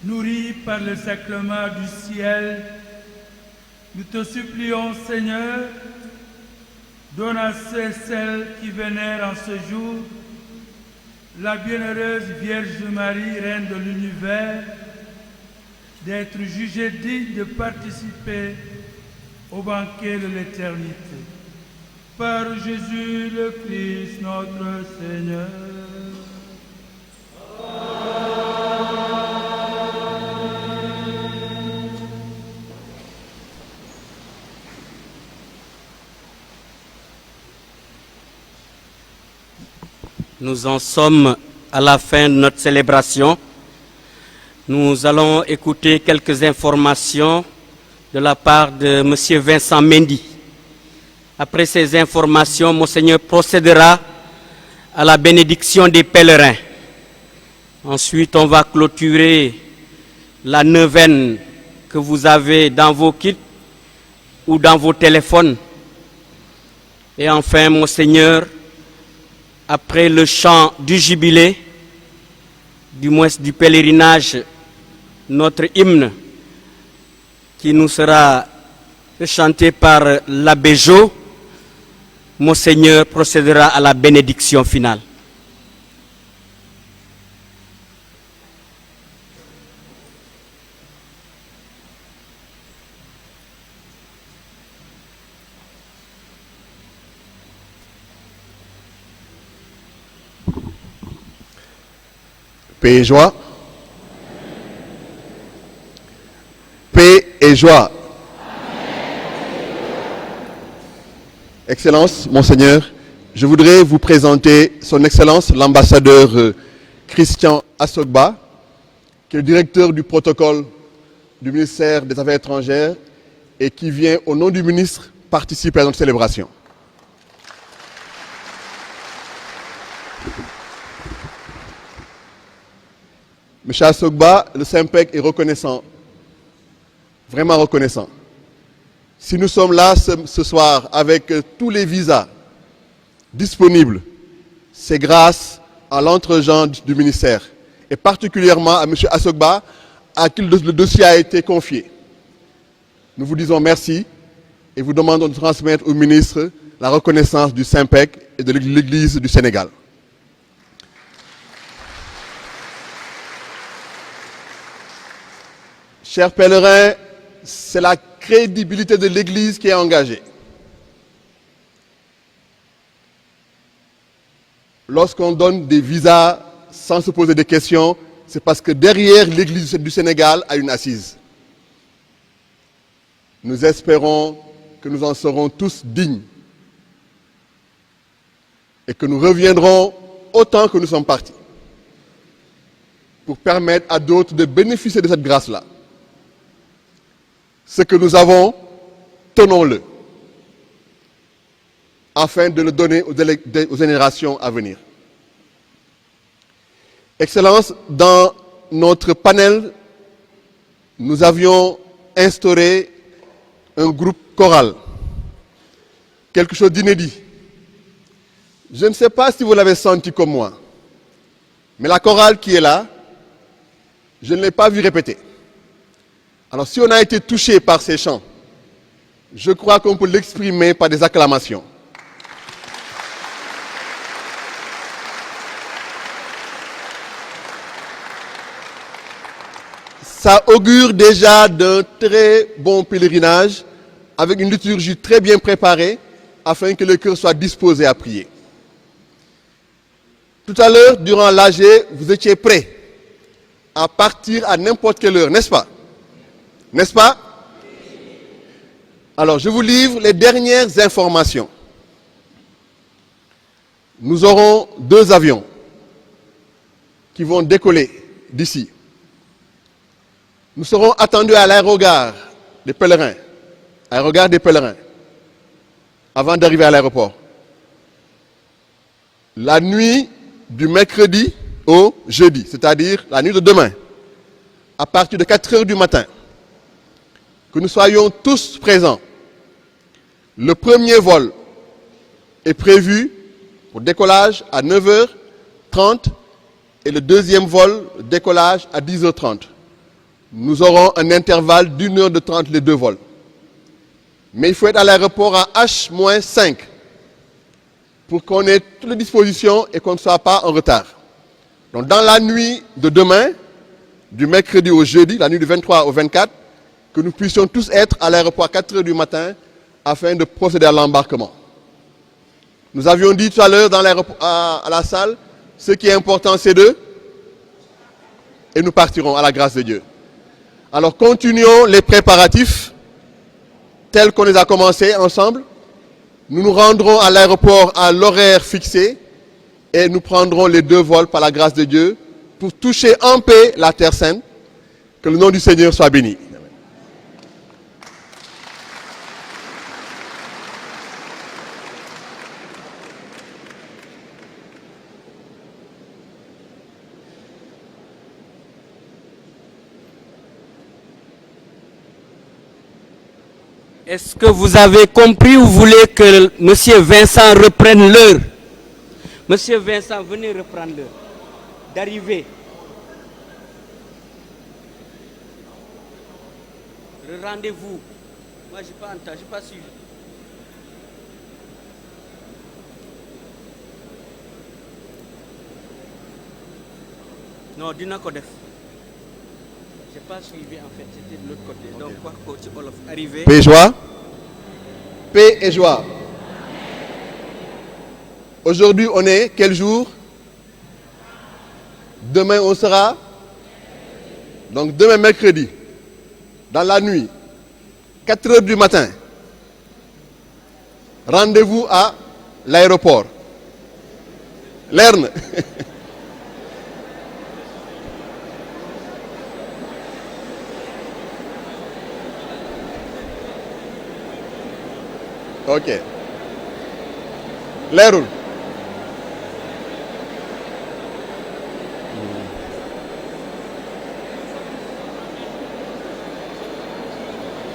Nourris par le sacrement du ciel, nous te supplions, Seigneur, donne à ceux et celles qui vénèrent en ce jour la bienheureuse Vierge Marie, Reine de l'univers, d'être jugés dignes de participer au banquet de l'éternité. Par Jésus le Christ, notre Seigneur. Nous en sommes à la fin de notre célébration. Nous allons écouter quelques informations de la part de M. Vincent Mendy. Après ces informations, Monseigneur procédera à la bénédiction des pèlerins. Ensuite, on va clôturer la neuvaine que vous avez dans vos kits ou dans vos téléphones. Et enfin, Monseigneur, après le chant du jubilé, du moins du pèlerinage, notre hymne qui nous sera chanté par l'abbé Jo, Monseigneur procédera à la bénédiction finale. Paix et joie. Paix et joie. Excellence, Monseigneur, je voudrais vous présenter son Excellence l'ambassadeur Christian Assogba, qui est le directeur du protocole du ministère des Affaires étrangères et qui vient, au nom du ministre, participer à notre célébration. Monsieur Assogba, le Saint-Pec est reconnaissant, vraiment reconnaissant. Si nous sommes là ce soir avec tous les visas disponibles, c'est grâce à l'entregent du ministère et particulièrement à M. Assogba à qui le dossier a été confié. Nous vous disons merci et vous demandons de transmettre au ministre la reconnaissance du Saint-Pec et de l'Église du Sénégal. Chers pèlerins, c'est la crédibilité de l'Église qui est engagée. Lorsqu'on donne des visas sans se poser des questions, c'est parce que derrière l'Église du Sénégal a une assise. Nous espérons que nous en serons tous dignes et que nous reviendrons autant que nous sommes partis pour permettre à d'autres de bénéficier de cette grâce-là. Ce que nous avons, tenons-le, afin de le donner aux générations à venir. Excellence, dans notre panel, nous avions instauré un groupe choral, quelque chose d'inédit. Je ne sais pas si vous l'avez senti comme moi, mais la chorale qui est là, je ne l'ai pas vu répéter. Alors si on a été touché par ces chants, je crois qu'on peut l'exprimer par des acclamations. Ça augure déjà d'un très bon pèlerinage avec une liturgie très bien préparée afin que le cœur soit disposé à prier. Tout à l'heure, durant l'AG, vous étiez prêts à partir à n'importe quelle heure, n'est-ce pas? N'est-ce pas? Alors, je vous livre les dernières informations. Nous aurons 2 avions qui vont décoller d'ici. Nous serons attendus à l'aérogare des pèlerins, avant d'arriver à l'aéroport. La nuit du mercredi au jeudi, c'est-à-dire la nuit de demain, à partir de 4 heures du matin, que nous soyons tous présents. Le premier vol est prévu pour décollage à 9h30 et le deuxième vol, décollage à 10h30. Nous aurons un intervalle d'1h30 les deux vols. Mais il faut être à l'aéroport à H-5 pour qu'on ait toutes les dispositions et qu'on ne soit pas en retard. Donc dans la nuit de demain, du mercredi au jeudi, la nuit du 23 au 24, que nous puissions tous être à l'aéroport à 4h du matin afin de procéder à l'embarquement. Nous avions dit tout à l'heure à la salle, ce qui est important c'est et nous partirons à la grâce de Dieu. Alors continuons les préparatifs tels qu'on les a commencés ensemble. Nous nous rendrons à l'aéroport à l'horaire fixé et nous prendrons les deux vols par la grâce de Dieu pour toucher en paix la Terre Sainte. Que le nom du Seigneur soit béni. Est-ce que vous avez compris ou vous voulez que M. Vincent reprenne l'heure? Monsieur Vincent, venez reprendre l'heure d'arrivée. Le rendez-vous. Moi, je n'ai pas entendu, je n'ai pas suivi. Non, du Nakodef. Je n'ai pas suivi en fait, c'était de l'autre côté. Okay. Donc, quoi, coach Olof, arrivé. Paix et joie. Paix et joie. Aujourd'hui, on est quel jour? Demain, on sera. Donc, demain, mercredi, dans la nuit, 4h du matin, rendez-vous à l'aéroport. Lerne. Ok. Leerul.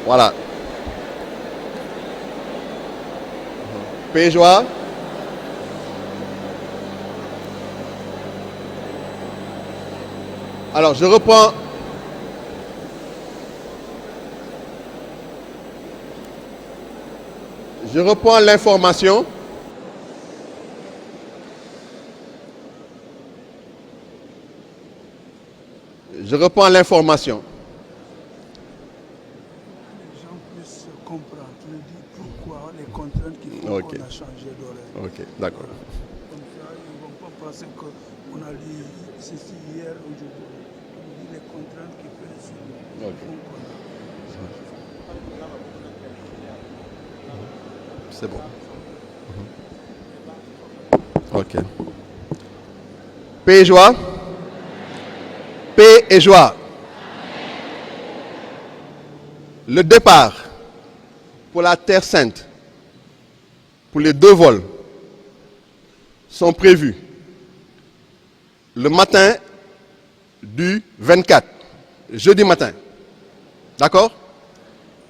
Voilà. Paix et joie. Alors, je reprends. Je reprends l'information. Je reprends l'information. Les gens puissent comprendre, tu me dis pourquoi les contraintes qui font qu'on a changé d'horaire. Ok, d'accord. Comme ça, ils ne vont pas penser qu'on a lu ceci hier, aujourd'hui. On dit les contraintes qui font qu'on C'est bon. Ok. Paix et joie. Paix et joie. Le départ pour la Terre Sainte, pour les deux vols, sont prévus le matin du 24, jeudi matin. D'accord?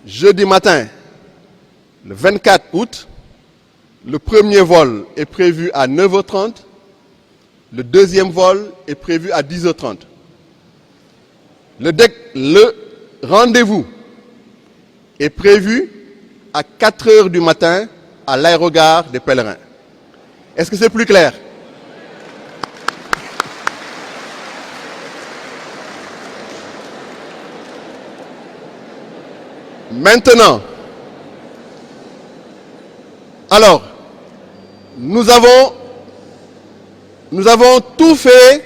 Jeudi matin, le 24 août, le premier vol est prévu à 9h30, le deuxième vol est prévu à 10h30. Le rendez-vous est prévu à 4h du matin à l'aérogare des Pèlerins. Est-ce que c'est plus clair? Maintenant, alors, nous avons tout fait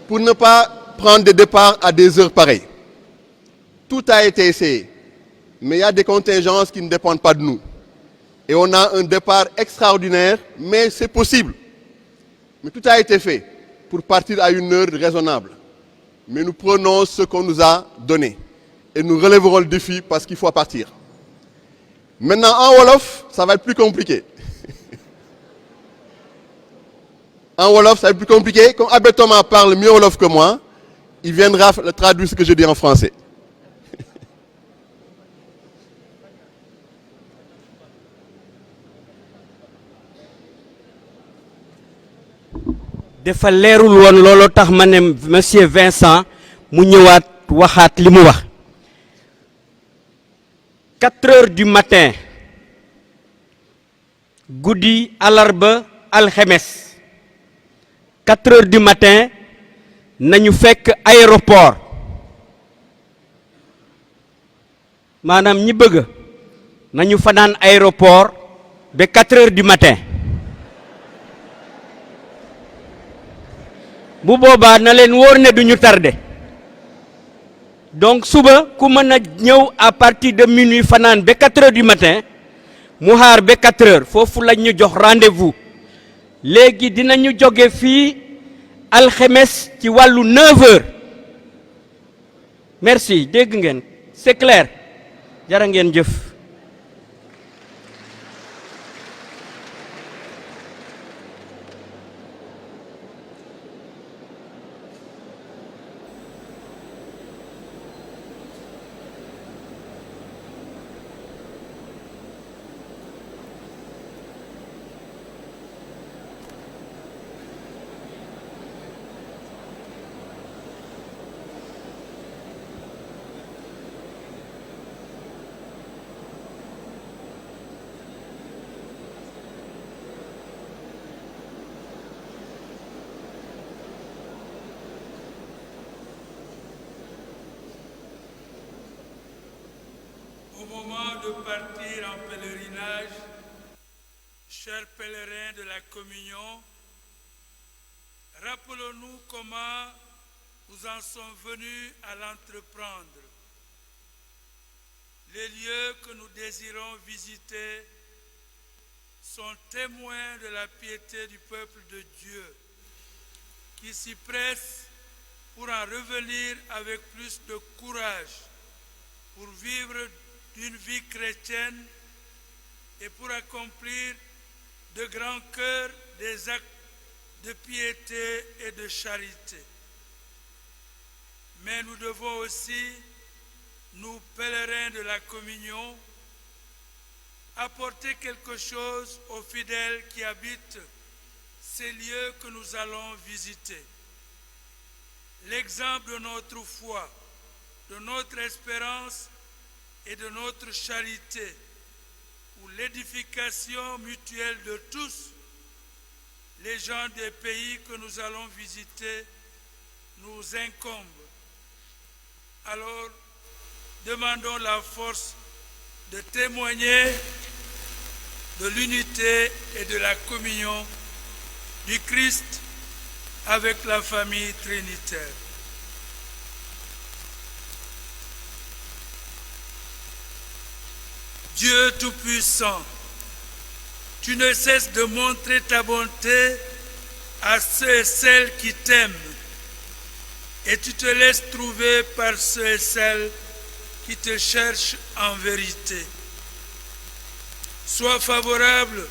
pour ne pas prendre des départs à des heures pareilles. Tout a été essayé. Mais il y a des contingences qui ne dépendent pas de nous. Et on a un départ extraordinaire, mais c'est possible. Mais tout a été fait pour partir à une heure raisonnable. Mais nous prenons ce qu'on nous a donné. Et nous relèverons le défi parce qu'il faut partir. Maintenant, en Wolof, ça va être plus compliqué. En Wolof, ça va être plus compliqué. Comme Abel Thomas parle mieux Wolof que moi, il viendra traduire ce que je dis en français. dafa leerul woon looloo tax ma ne monsieur Vincent mu ñëwaat waxaat li mu wax 4 heures du matin guddi alarba alxemes 4 heures du matin nañu fekk aéroport maanaam ñi bëgg nañu fanaan aéroport ba 4 heures du matin bu boobaa na leen wóor ne duñu tardé donc suba ku mën a ñëw à partir de minuit fanaan ba 4 heures du matin mu xaar ba 4 heures foofu lañ ñu jox rendez-vous léegi dinañu jóge fii alxemes ci wàllu 9 heures merci dégg ngeen c'est clair jara ngeen jëf. Au moment de partir en pèlerinage, chers pèlerins de la communion, rappelons-nous comment nous en sommes venus à l'entreprendre. Les lieux que nous désirons visiter sont témoins de la piété du peuple de Dieu, qui s'y presse pour en revenir avec plus de courage, pour vivre d'une vie chrétienne et pour accomplir de grand cœur des actes de piété et de charité. Mais nous devons aussi, nous pèlerins de la communion, apporter quelque chose aux fidèles qui habitent ces lieux que nous allons visiter. L'exemple de notre foi, de notre espérance et de notre charité, ou l'édification mutuelle de tous les gens des pays que nous allons visiter nous incombe. Alors, demandons la force de témoigner de l'unité et de la communion du Christ avec la famille trinitaire. Dieu Tout-Puissant, tu ne cesses de montrer ta bonté à ceux et celles qui t'aiment, et tu te laisses trouver par ceux et celles qui te cherchent en vérité. Sois favorable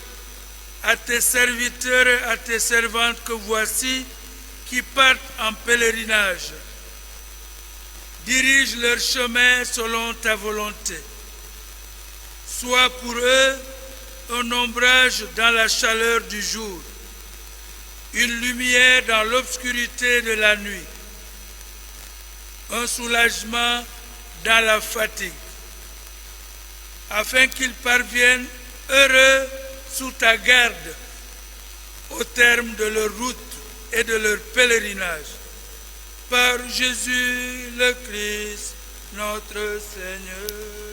à tes serviteurs et à tes servantes que voici qui partent en pèlerinage. Dirige leur chemin selon ta volonté. Sois pour eux un ombrage dans la chaleur du jour, une lumière dans l'obscurité de la nuit, un soulagement dans la fatigue, afin qu'ils parviennent heureux sous ta garde au terme de leur route et de leur pèlerinage. Par Jésus le Christ, notre Seigneur.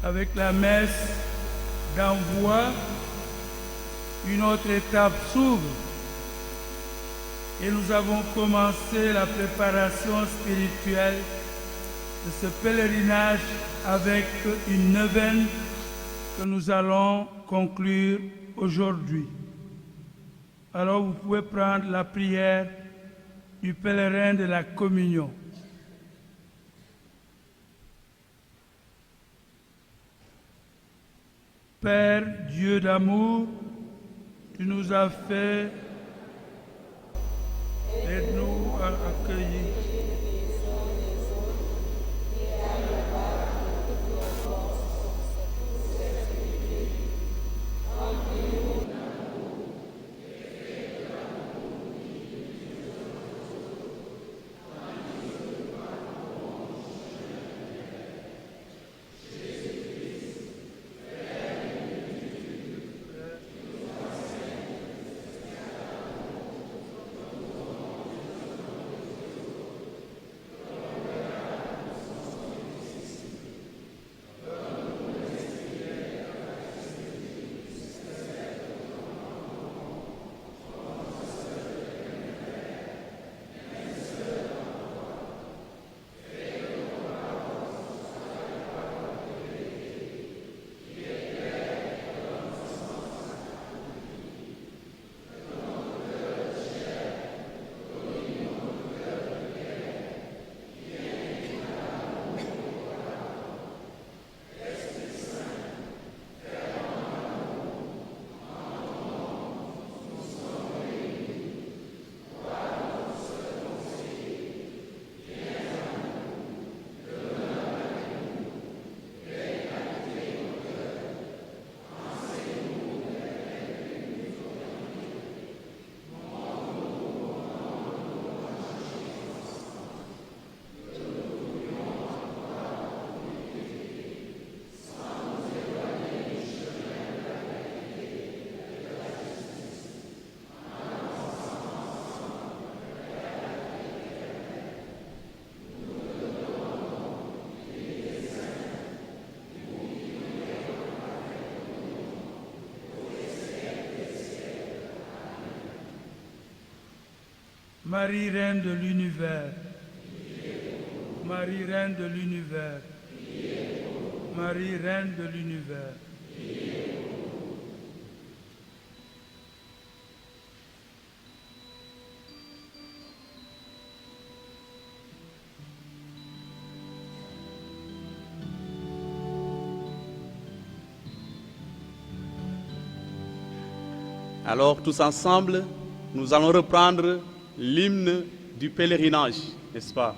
avec la messe d'envoi, une autre étape s'ouvre et nous avons commencé la préparation spirituelle de ce pèlerinage avec une neuvaine que nous allons conclure aujourd'hui. Alors vous pouvez prendre la prière du pèlerin de la communion. Père, Dieu d'amour, tu nous as fait, aide-nous à accueillir. Marie, Reine de l'Univers, Marie, Reine de l'Univers, Marie, Reine de l'Univers. Alors tous ensemble, nous allons reprendre l'hymne du pèlerinage, n'est-ce pas?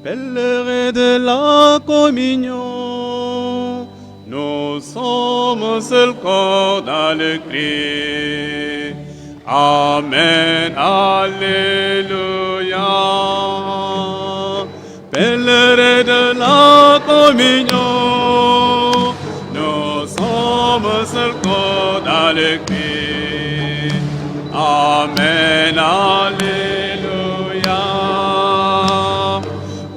Pèlerins de la communion, nous sommes seul corps dans le Christ. Amen, Alléluia. Pèlerins de la communion, nous sommes seul corps dans le Christ. Amen, Alléluia.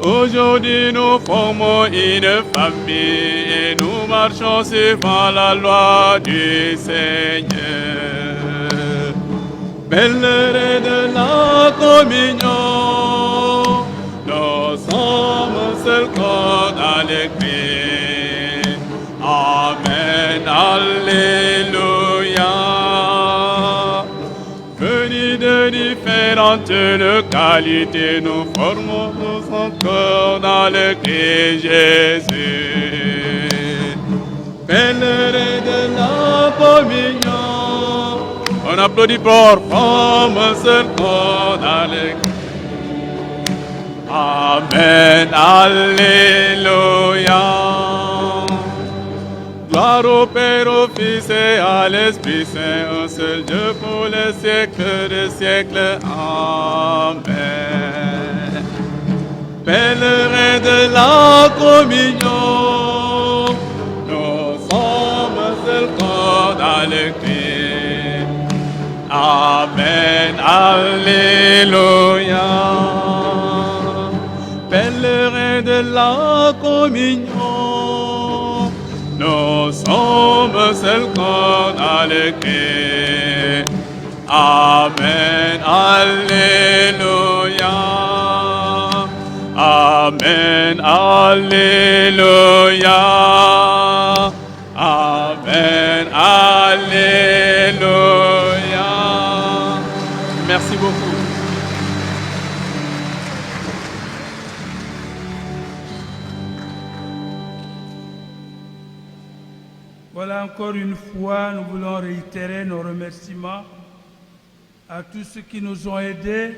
Aujourd'hui nous formons une famille et nous marchons suivant la loi du Seigneur. Pèlerins de la communion, nous sommes seul corps dans le Christ. Amen, Alléluia. Venus de différentes localités, nous formons tous encore dans le Christ Jésus. Pèlerins de la communion, on applaudit pour forme seul corps dans le Christ. Amen, Alléluia. Gloire au Père, au Fils et à l'Esprit Saint, un seul Dieu pour les siècles des siècles. Amen. Pèlerins de la communion, nous sommes seul corps dans le Christ. Amen, Alléluia. Pèlerins et de la communion. Nous sommes seuls qu'on a le cri. Amen, Alléluia. Amen, Alléluia. Amen, Alléluia. Merci beaucoup. Voilà, encore une fois, nous voulons réitérer nos remerciements à tous ceux qui nous ont aidés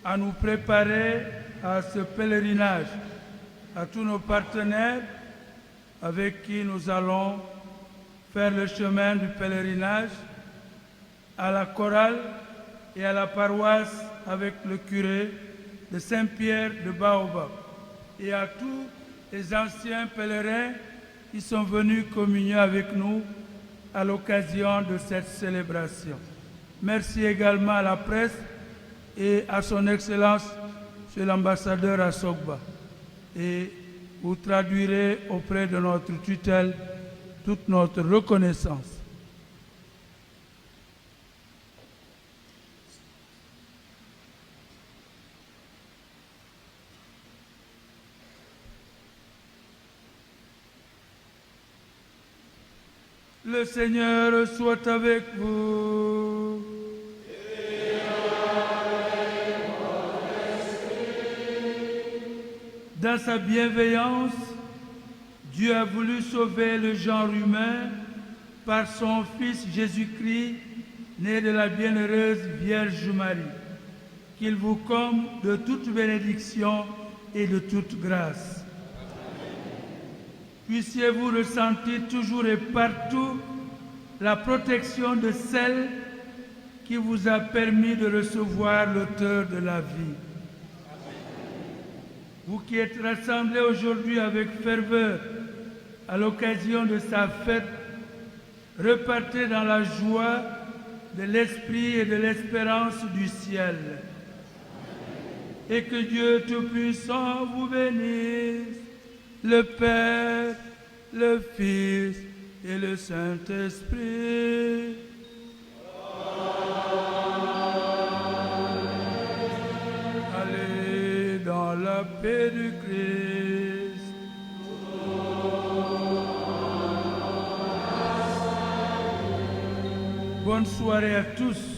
à nous préparer à ce pèlerinage, à tous nos partenaires avec qui nous allons faire le chemin du pèlerinage, à la chorale et à la paroisse avec le curé de Saint-Pierre de Baobab, et à tous les anciens pèlerins qui sont venus communier avec nous à l'occasion de cette célébration. Merci également à la presse et à son Excellence, Monsieur l'ambassadeur Assogba. Et vous traduirez auprès de notre tutelle toute notre reconnaissance. Le Seigneur soit avec vous. Dans sa bienveillance, Dieu a voulu sauver le genre humain par son Fils Jésus-Christ, né de la bienheureuse Vierge Marie. Qu'il vous comble de toute bénédiction et de toute grâce. Puissiez-vous ressentir toujours et partout la protection de celle qui vous a permis de recevoir l'auteur de la vie. Vous qui êtes rassemblés aujourd'hui avec ferveur à l'occasion de sa fête, repartez dans la joie de l'Esprit et de l'espérance du ciel. Et que Dieu Tout-Puissant vous bénisse, le Père, le Fils et le Saint-Esprit. Allez dans la paix du Christ. Bonne soirée à tous.